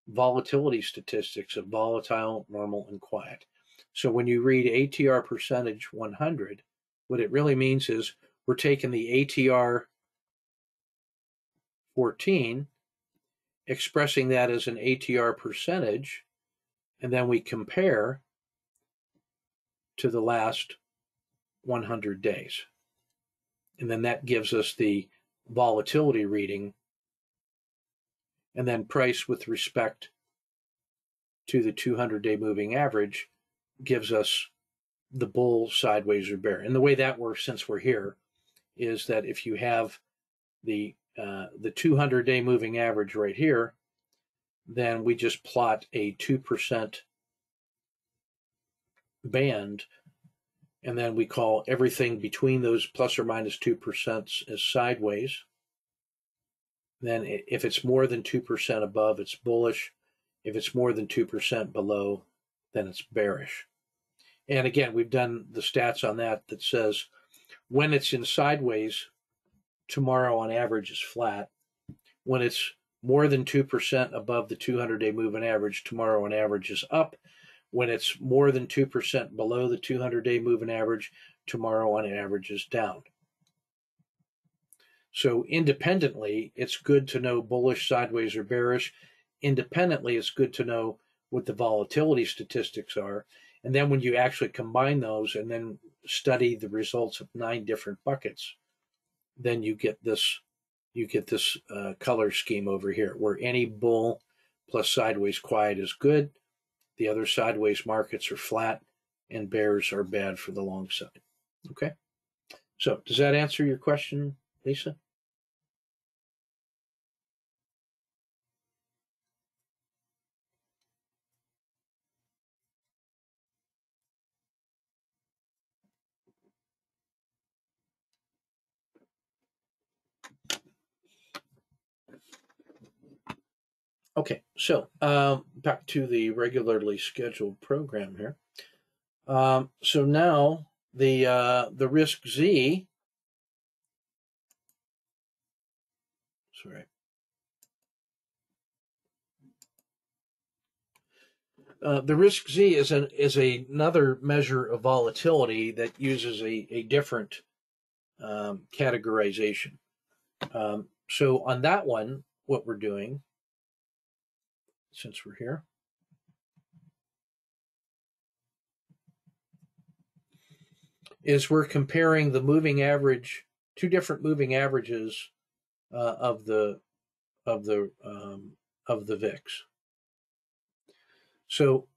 Speaker 2: volatility statistics of volatile, normal, and quiet. So when you read ATR percentage 100, what it really means is we're taking the ATR 14, expressing that as an ATR percentage, and then we compare to the last 100 days. And then that gives us the volatility reading, and then price with respect to the 200-day moving average gives us the bull, sideways, or bear. And the way that works, since we're here, is that if you have the 200-day moving average right here, then we just plot a 2% band, and then we call everything between those plus or minus 2% as sideways. Then if it's more than 2% above, it's bullish. If it's more than 2% below, then it's bearish. And again, we've done the stats on that says when it's in sideways, tomorrow on average is flat. When it's more than 2% above the 200-day moving average, tomorrow on average is up. When it's more than 2% below the 200-day moving average, tomorrow on average is down. So independently, it's good to know bullish, sideways, or bearish. Independently, it's good to know what the volatility statistics are. And then when you actually combine those and then study the results of 9 different buckets, then you get this color scheme over here, where any bull plus sideways quiet is good. The other sideways markets are flat, and bears are bad for the long side. Okay? So does that answer your question, Lisa? Okay, so back to the regularly scheduled program here. So now the risk Z. Sorry. The risk Z is another measure of volatility that uses a different categorization. So on that one, what we're doing, since we're here, is we're comparing the moving average, 2 different moving averages of the VIX. So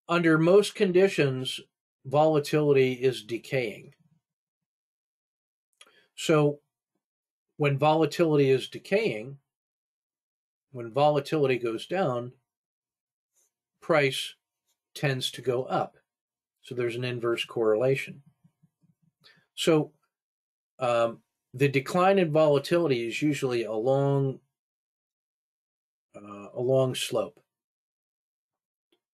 Speaker 2: under most conditions, volatility is decaying. So when volatility is decaying, when volatility goes down, price tends to go up. So there's an inverse correlation. So the decline in volatility is usually a long slope.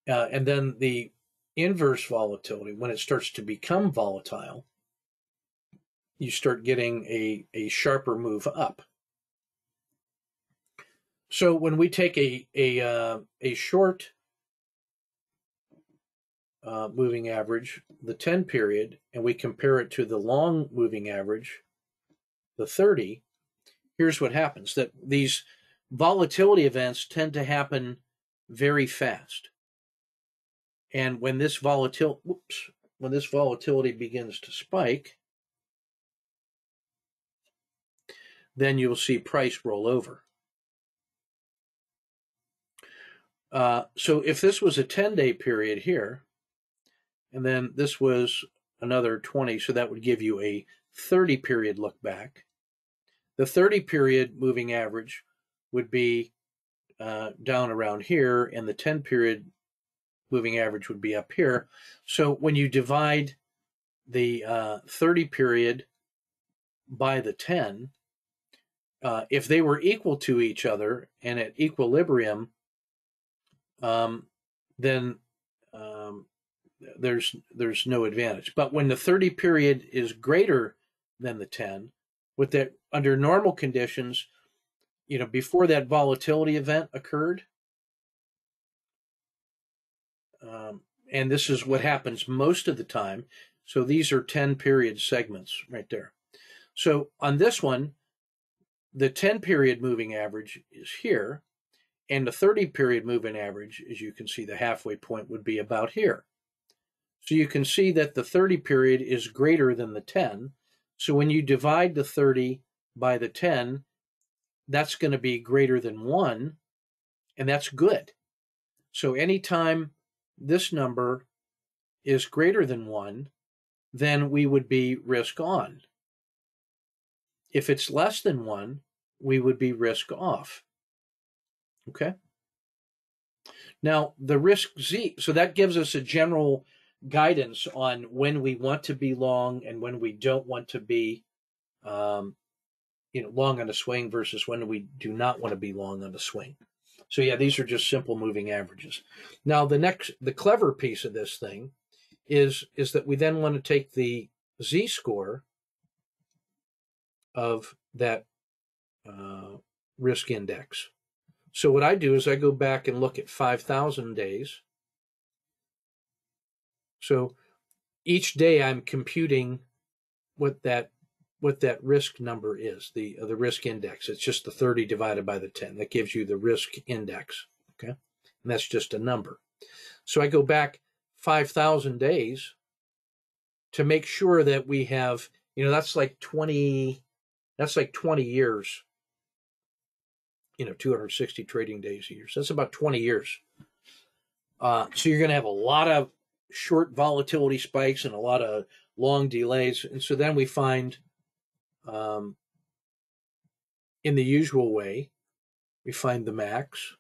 Speaker 2: And then the inverse volatility, when it starts to become volatile, you start getting a sharper move up. So when we take a short moving average, the 10 period, and we compare it to the long moving average, the 30, here's what happens. That these volatility events tend to happen very fast. And when this volatility begins to spike, then you'll see price roll over. So if this was a 10-day period here, and then this was another 20, so that would give you a 30 period look back. The 30 period moving average would be down around here, and the 10 period moving average would be up here. So when you divide the 30 period by the 10, if they were equal to each other and at equilibrium, then there's no advantage. But when the 30 period is greater than the 10, with that under normal conditions, before that volatility event occurred, and this is what happens most of the time. So these are 10 period segments right there. So on this one, the 10 period moving average is here, and the 30 period moving average, as you can see, the halfway point would be about here. So you can see that the 30 period is greater than the 10. So when you divide the 30 by the 10, that's going to be greater than 1, and that's good. So anytime this number is greater than 1, then we would be risk on. If it's less than 1, we would be risk off. Okay? Now, the risk Z, so that gives us a general guidance on when we want to be long and when we don't want to be long on a swing versus when we do not want to be long on a swing. So yeah, these are just simple moving averages. Now the clever piece of this thing is that we then want to take the Z-score of that risk index. So what I do is I go back and look at 5,000 days. So each day I'm computing what that risk number is, the risk index. It's just the 30 divided by the 10. That gives you the risk index, okay? And that's just a number. So I go back 5,000 days to make sure that we have, that's like 20 years, 260 trading days a year. So that's about 20 years. So you're going to have a lot of short volatility spikes and a lot of long delays. And so then we find, in the usual way, we find the max,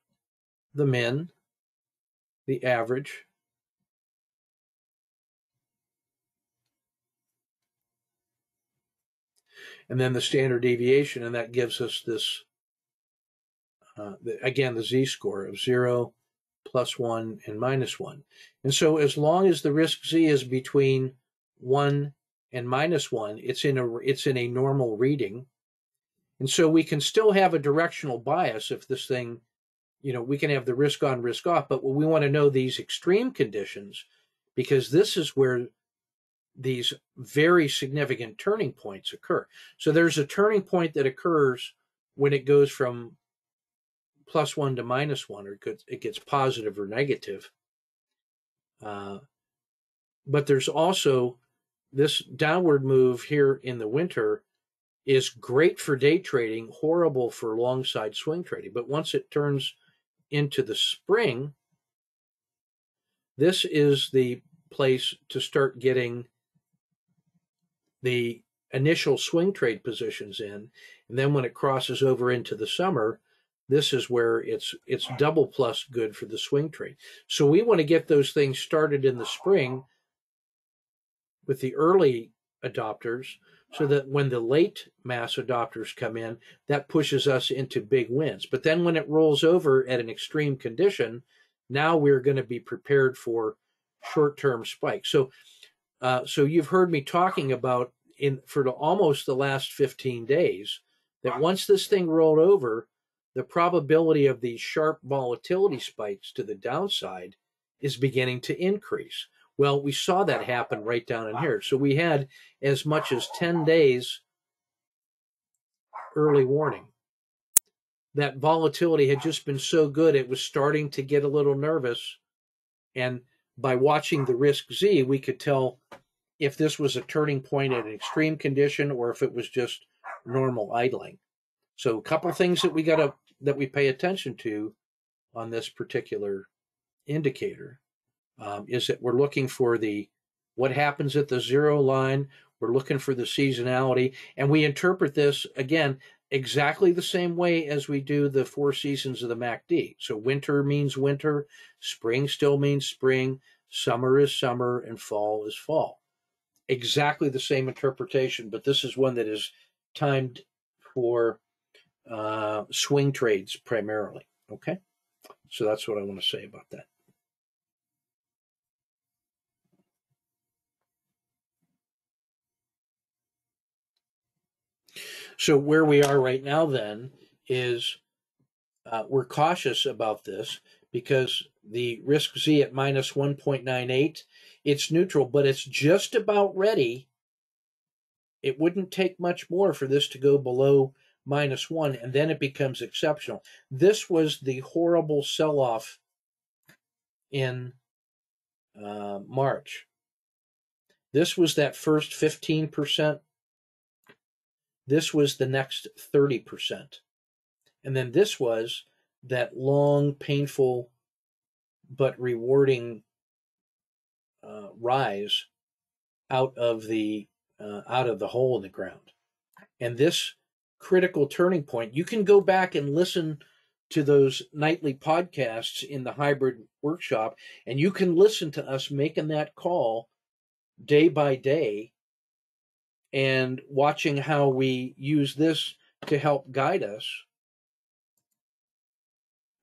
Speaker 2: the min, the average, and then the standard deviation, and that gives us this, again, the Z-score of 0, +1, and -1. And so as long as the risk Z is between 1 and -1, it's in a normal reading. And so we can still have a directional bias if this thing, we can have the risk on, risk off, but we want to know these extreme conditions, because this is where these very significant turning points occur. So there's a turning point that occurs when it goes from +1 to -1, or it gets positive or negative. But there's also this downward move here in the winter is great for day trading, horrible for long side swing trading. But once it turns into the spring, this is the place to start getting the initial swing trade positions in. And then when it crosses over into the summer, this is where it's double plus good for the swing trade. So we want to get those things started in the spring with the early adopters, so that when the late mass adopters come in, that pushes us into big wins. But then when it rolls over at an extreme condition, now we're going to be prepared for short-term spikes. So you've heard me talking about for almost the last 15 days that once this thing rolled over, the probability of these sharp volatility spikes to the downside is beginning to increase. Well, we saw that happen right down in here. So we had as much as 10 days early warning. That volatility had just been so good, it was starting to get a little nervous. And by watching the risk Z, we could tell if this was a turning point at an extreme condition or if it was just normal idling. So a couple things that we pay attention to on this particular indicator. Is that we're looking for what happens at the zero line. We're looking for the seasonality, and we interpret this again. exactly the same way as we do the 4 seasons of the MACD. So winter means winter, spring still means spring, summer is summer, and fall is fall. Exactly the same interpretation, but this is one that is timed for swing trades primarily. Okay, so that's what I want to say about that. So where we are right now then is we're cautious about this because the risk Z at minus 1.98, it's neutral, but it's just about ready. It wouldn't take much more for this to go below -1, and then it becomes exceptional. This was the horrible sell-off in March. This was that first 15%. This was the next 30%. And then this was that long, painful, but rewarding rise out of the hole in the ground. And this critical turning point, you can go back and listen to those nightly podcasts in the hybrid workshop, and you can listen to us making that call day by day and watching how we use this to help guide us.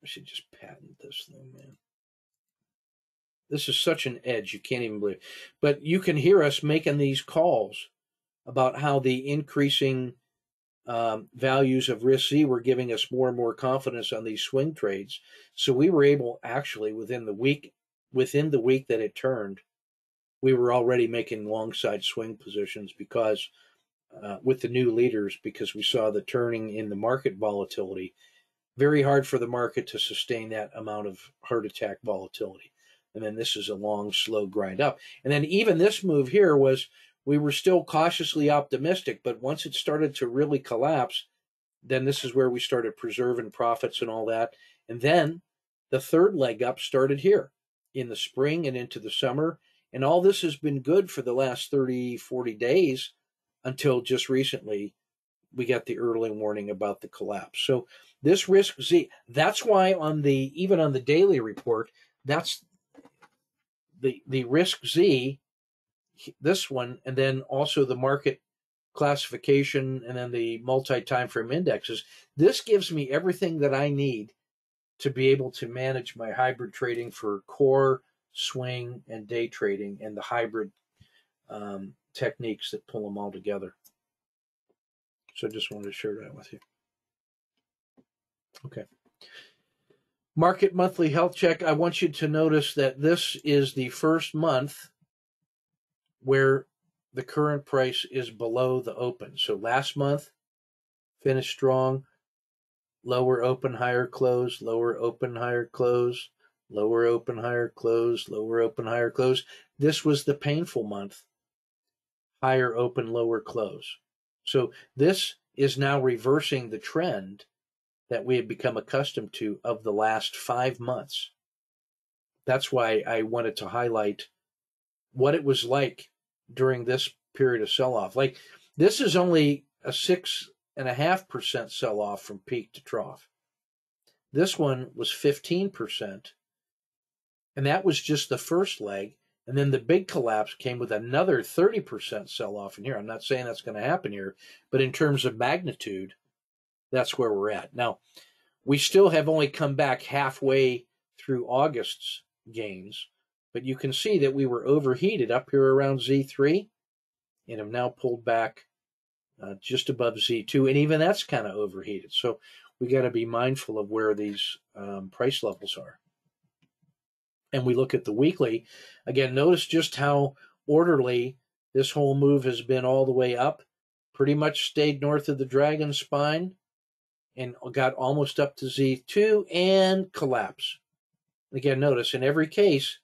Speaker 2: I should just patent this thing, man. This is such an edge, you can't even believe. But you can hear us making these calls about how the increasing values of risk Z were giving us more and more confidence on these swing trades. So we were able, actually, within the week that it turned, we were already making long side swing positions because with the new leaders, because we saw the turning in the market volatility. Very hard for the market to sustain that amount of heart attack volatility. And then this is a long, slow grind up. And then even this move here was, we were still cautiously optimistic, but once it started to really collapse, then this is where we started preserving profits and all that. And then the third leg up started here in the spring and into the summer. And all this has been good for the last 30, 40 days until just recently we got the early warning about the collapse. So this risk Z, that's why even on the daily report, that's the risk Z, this one, and then also the market classification, and then the multi-time frame indexes. This gives me everything that I need to be able to manage my hybrid trading for core, swing, and day trading, and the hybrid techniques that pull them all together. So I just wanted to share that with you. Okay. Market monthly health check. I want you to notice that this is the first month where the current price is below the open. So last month finished strong, lower open, higher close, lower open, higher close, lower open, higher close, lower open, higher close. This was the painful month, higher open, lower close. So this is now reversing the trend that we had become accustomed to of the last 5 months. That's why I wanted to highlight what it was like during this period of sell-off. Like, this is only a 6.5% sell-off from peak to trough. This one was 15%, and that was just the first leg. And then the big collapse came with another 30% sell-off in here. I'm not saying that's going to happen here, but in terms of magnitude, that's where we're at. Now, we still have only come back halfway through August's gains, but you can see that we were overheated up here around Z3 and have now pulled back just above Z2, and even that's kind of overheated. So we got to be mindful of where these price levels are. And we look at the weekly. Again, notice just how orderly this whole move has been all the way up. Pretty much stayed north of the dragon spine and got almost up to Z2 and collapse. Again, notice in every case,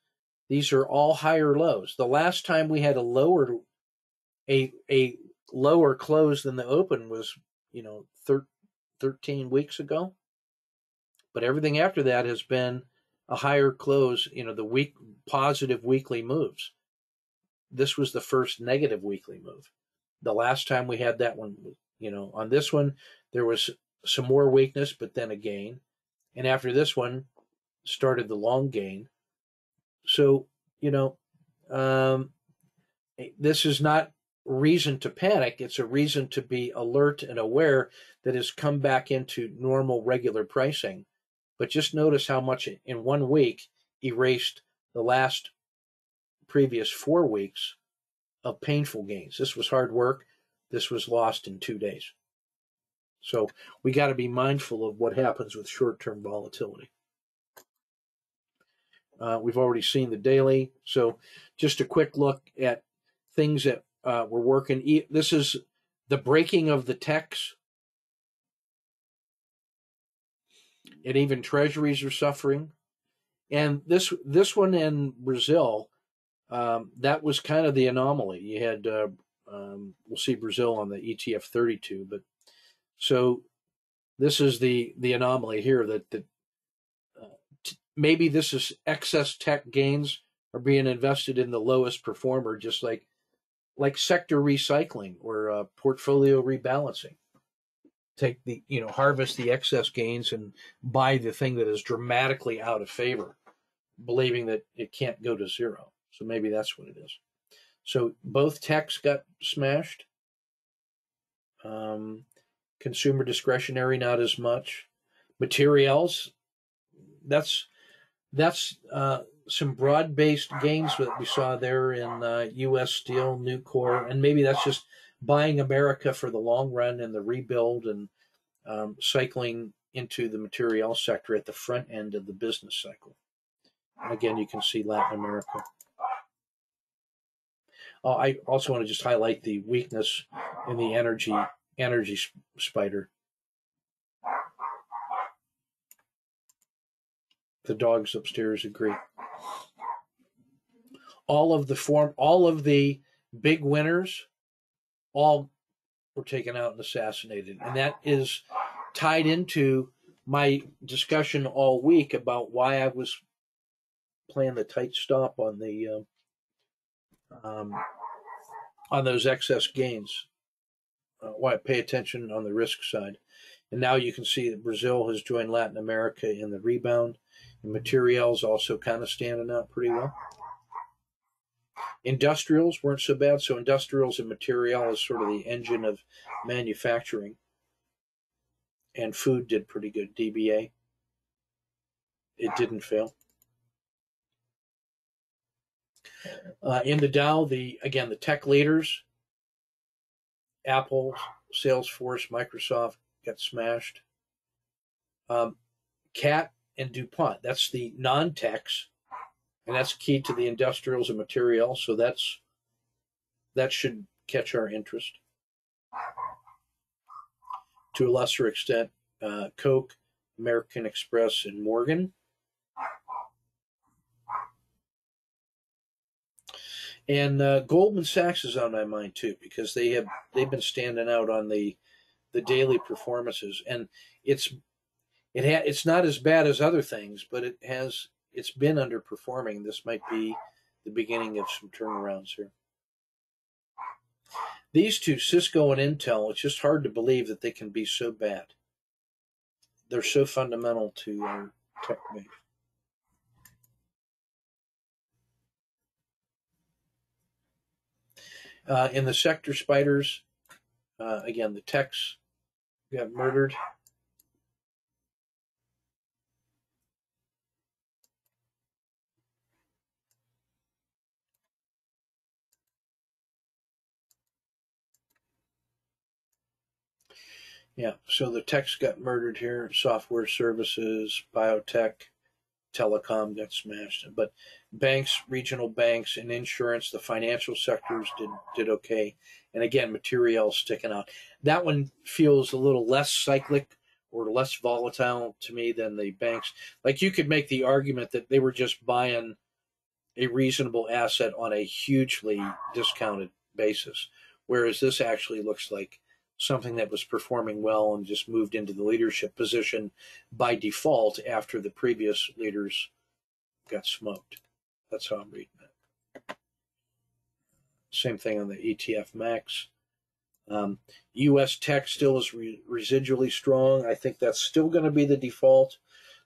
Speaker 2: these are all higher lows. The last time we had a lower close than the open was, 13 weeks ago. But everything after that has been a higher close, the positive weekly moves. This was the first negative weekly move. The last time we had that one On this one, there was some more weakness, but then a gain. And after this one, started the long gain. So, this is not reason to panic. It's a reason to be alert and aware that has come back into normal, regular pricing. But just notice how much in 1 week erased the last previous 4 weeks of painful gains. This was hard work. This was lost in 2 days. So we got to be mindful of what happens with short-term volatility. We've already seen the daily. So just a quick look at things that were working. This is the breaking of the techs. And even treasuries are suffering. And this one in Brazil, that was kind of the anomaly. You had, we'll see Brazil on the ETF 32, but so this is the anomaly here that maybe this is excess tech gains are being invested in the lowest performer, just like sector recycling or portfolio rebalancing. Take the, harvest the excess gains and buy the thing that is dramatically out of favor, believing that it can't go to zero. So maybe that's what it is. So both techs got smashed. Consumer discretionary, not as much. Materials, that's some broad-based gains that we saw there in U.S. Steel, Nucor, and maybe that's just buying America for the long run and the rebuild and cycling into the material sector at the front end of the business cycle. And again, you can see Latin America. I also want to just highlight the weakness in the energy spider. The dogs upstairs agree. All of the big winners, all were taken out and assassinated. And that is tied into my discussion all week about why I was playing the tight stop on the on those excess gains. Why I pay attention on the risk side. And now you can see that Brazil has joined Latin America in the rebound. And materials also kind of standing out pretty well. Industrials weren't so bad. So industrials and material is sort of the engine of manufacturing. And food did pretty good. DBA. It didn't fail. In the Dow, the tech leaders, Apple, Salesforce, Microsoft got smashed. Cat and DuPont, that's the non-techs, and that's key to the industrials and materials, so that should catch our interest. To a lesser extent, Coke, American Express, and Morgan. And Goldman Sachs is on my mind too, because they've been standing out on the daily performances, and it's not as bad as other things, but it's been underperforming. This might be the beginning of some turnarounds here. These two, Cisco and Intel, it's just hard to believe that they can be so bad. They're so fundamental to our tech base. In the sector spiders, again, the techs got murdered. Yeah, so the techs got murdered here. Software services, biotech, telecom got smashed. But banks, regional banks, and insurance, the financial sectors did okay. And again, materials sticking out. That one feels a little less cyclic or less volatile to me than the banks. Like, you could make the argument that they were just buying a reasonable asset on a hugely discounted basis, whereas this actually looks like something that was performing well and just moved into the leadership position by default after the previous leaders got smoked. That's how I'm reading it. Same thing on the ETF Max. U.S. tech still is residually strong. I think that's still going to be the default.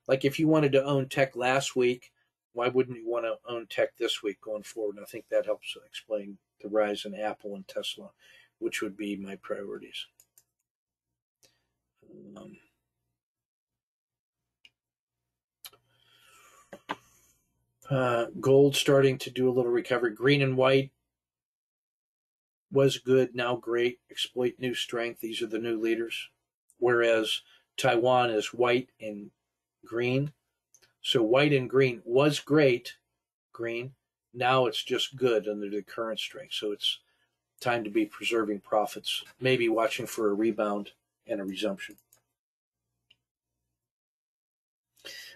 Speaker 2: Like if you wanted to own tech last week, why wouldn't you want to own tech this week going forward? And I think that helps explain the rise in Apple and Tesla, which would be my priorities. Gold starting to do a little recovery. Green and white was good, now great. Exploit new strength. These are the new leaders. Whereas Taiwan is white and green. So white and green was great, green. Now it's just good under the current strength. So it's time to be preserving profits, maybe watching for a rebound and a resumption.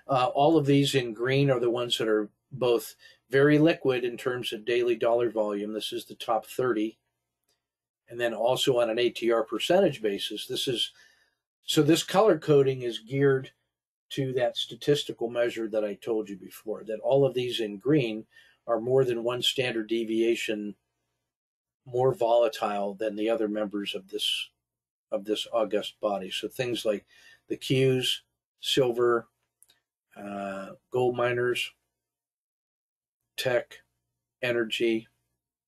Speaker 2: All of these in green are the ones that are both very liquid in terms of daily dollar volume. This is the top 30. And then also on an ATR percentage basis, this color coding is geared to that statistical measure that I told you before, that all of these in green are more than one standard deviation more volatile than the other members of this august body. So things like the Qs, silver, gold miners, tech, energy,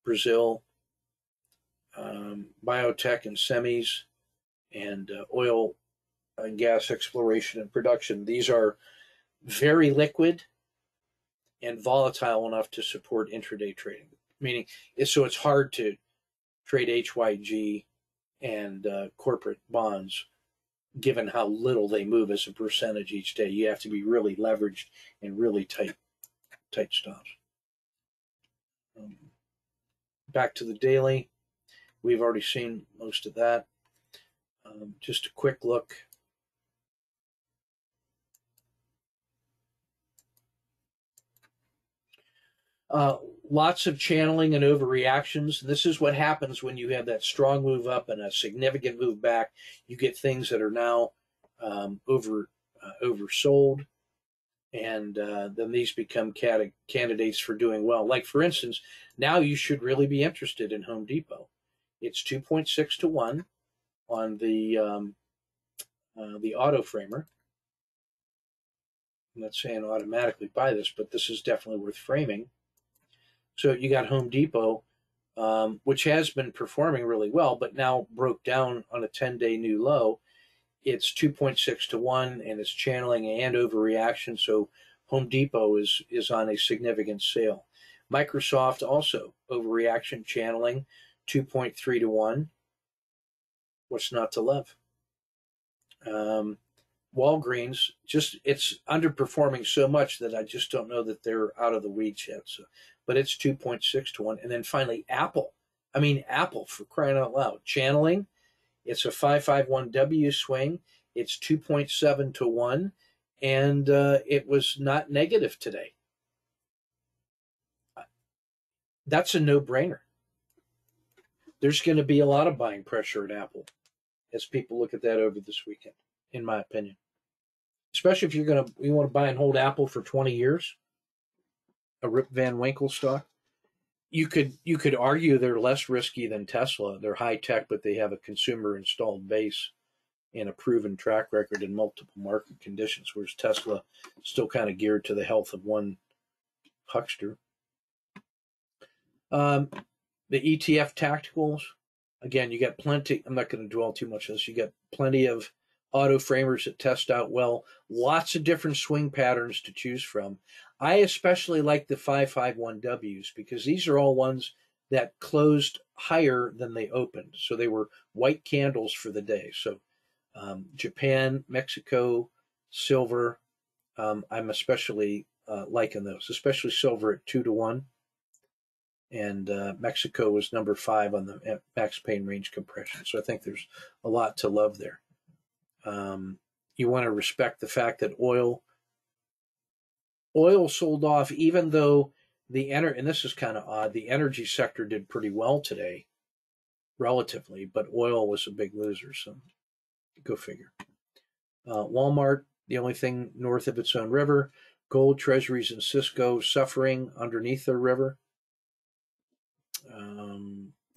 Speaker 2: Brazil, biotech and semis, and oil and gas exploration and production. These are very liquid and volatile enough to support intraday trading. Meaning, so it's hard to trade HYG and corporate bonds given how little they move as a percentage each day. You have to be really leveraged and really tight stops. Back to the daily. We've already seen most of that. Just a quick look. Lots of channeling and overreactions. This is what happens when you have that strong move up and a significant move back. You get things that are now oversold, and then these become candidates for doing well. Like, for instance, now you should really be interested in Home Depot. It's 2.6 to 1 on the auto framer. I'm not saying automatically buy this, but this is definitely worth framing. So you got Home Depot, which has been performing really well, but now broke down on a 10-day new low. It's 2.6 to 1, and it's channeling and overreaction. So Home Depot is on a significant sale. Microsoft also overreaction, channeling, 2.3 to 1. What's not to love? Walgreens, it's underperforming so much that I just don't know that they're out of the weeds yet. So, but it's 2.6 to 1. And then finally, Apple. Apple, for crying out loud. Channeling, it's a 551W swing. It's 2.7 to 1. And it was not negative today. That's a no-brainer. There's going to be a lot of buying pressure at Apple as people look at that over this weekend, in my opinion. Especially if you want to buy and hold Apple for 20 years, a Rip Van Winkle stock. You could argue they're less risky than Tesla. They're high tech, but they have a consumer installed base and a proven track record in multiple market conditions, whereas Tesla is still kind of geared to the health of one huckster. The ETF tacticals, again, you got plenty. I'm not going to dwell too much on this. You got plenty of auto framers that test out well. Lots of different swing patterns to choose from. I especially like the 551Ws because these are all ones that closed higher than they opened. So they were white candles for the day. So Japan, Mexico, silver, I'm especially liking those, especially silver at 2 to 1. And Mexico was number 5 on the max pain range compression. So I think there's a lot to love there. You want to respect the fact that oil sold off, even though and this is kind of odd, the energy sector did pretty well today, relatively, but oil was a big loser. So go figure. Walmart, the only thing north of its own river. Gold, treasuries, and Cisco suffering underneath their river.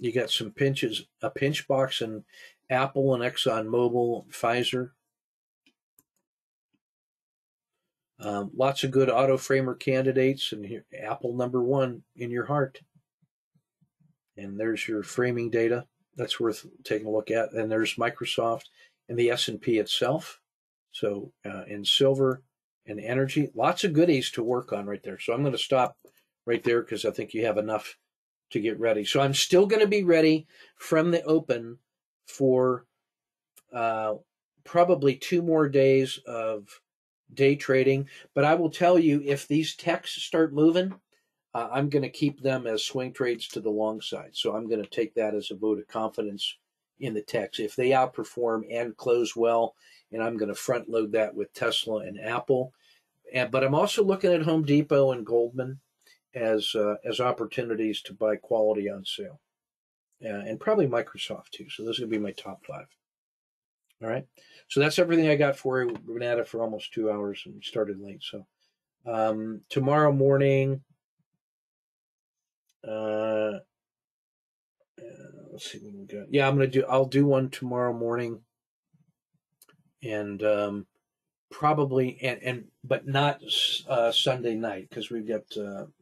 Speaker 2: You got some pinches, a pinch box in Apple and ExxonMobil, Pfizer. Lots of good auto framer candidates, and here, Apple #1 in your heart. And there's your framing data. That's worth taking a look at. And there's Microsoft and the S&P itself. So in silver and energy, lots of goodies to work on right there. So I'm going to stop right there because I think you have enough to get ready. So I'm still going to be ready from the open for probably 2 more days of day trading. But I will tell you, if these techs start moving, I'm going to keep them as swing trades to the long side. So I'm going to take that as a vote of confidence in the techs. If they outperform and close well, and I'm going to front load that with Tesla and Apple. But I'm also looking at Home Depot and Goldman as opportunities to buy quality on sale. And probably Microsoft too. So those are going to be my top 5. All right. So that's everything I got for you. We've been at it for almost 2 hours and we started late. So tomorrow morning, let's see what we got. Yeah, I'll do one tomorrow morning, and probably but not Sunday night, because we've got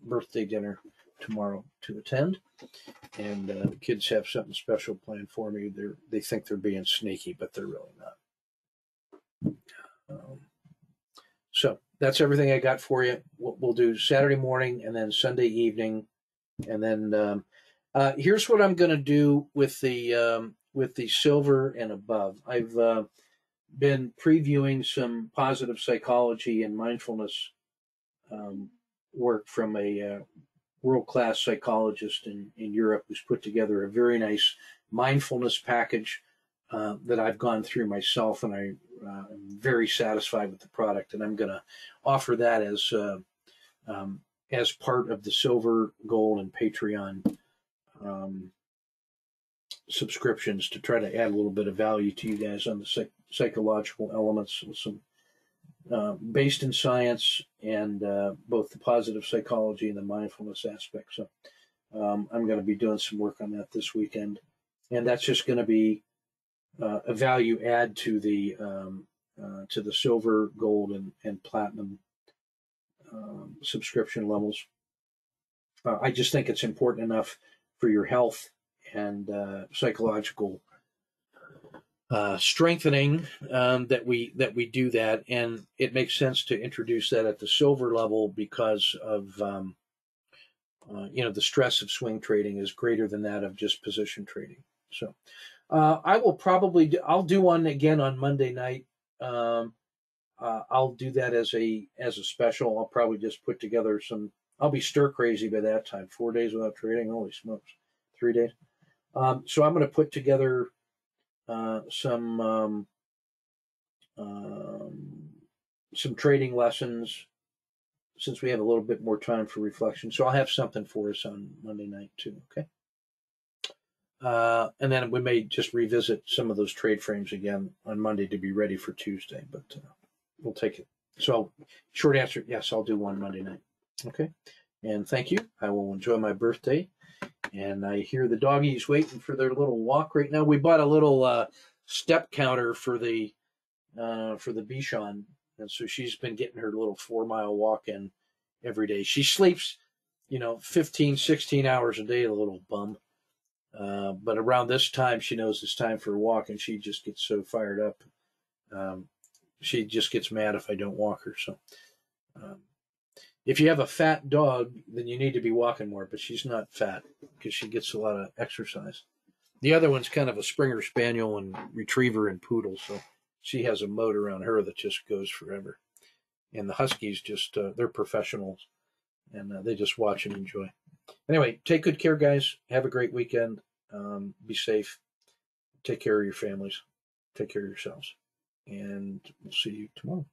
Speaker 2: birthday dinner tomorrow to attend, and the kids have something special planned for me. They think they're being sneaky, but they're really not. So that's everything I got for you. We'll do Saturday morning and then Sunday evening, and then here's what I'm going to do with the silver and above. I've been previewing some positive psychology and mindfulness work from a world-class psychologist in Europe who's put together a very nice mindfulness package that I've gone through myself, and I'm very satisfied with the product, and I'm going to offer that as part of the silver, gold, and Patreon subscriptions to try to add a little bit of value to you guys on the psychological elements, with some based in science and both the positive psychology and the mindfulness aspect. So I'm going to be doing some work on that this weekend, and that's just going to be a value add to the silver, gold, and platinum subscription levels. I just think it's important enough for your health and psychological strengthening that we do that, and it makes sense to introduce that at the silver level because of the stress of swing trading is greater than that of just position trading. So I'll do one again on Monday night. I'll do that as a special. I'll probably just put together some. I'll be stir crazy by that time. 4 days without trading. Holy smokes. 3 days. So I'm going to put together some trading lessons, since we have a little bit more time for reflection. So I'll have something for us on Monday night too. Okay. And then we may just revisit some of those trade frames again on Monday to be ready for Tuesday, but we'll take it. So short answer, yes, I'll do one Monday night. Okay. And thank you. I will enjoy my birthday. And I hear the doggies waiting for their little walk right now. We bought a little step counter for the Bichon, and so she's been getting her little 4-mile walk in every day. She sleeps, 15, 16 hours a day, the little bum. But around this time, she knows it's time for a walk, and she just gets so fired up. She just gets mad if I don't walk her. So if you have a fat dog, then you need to be walking more, but she's not fat because she gets a lot of exercise. The other one's kind of a Springer Spaniel and Retriever and Poodle, so she has a motor on her that just goes forever. And the Huskies they're professionals, and they just watch and enjoy. Anyway, take good care, guys. Have a great weekend. Be safe. Take care of your families. Take care of yourselves. And we'll see you tomorrow.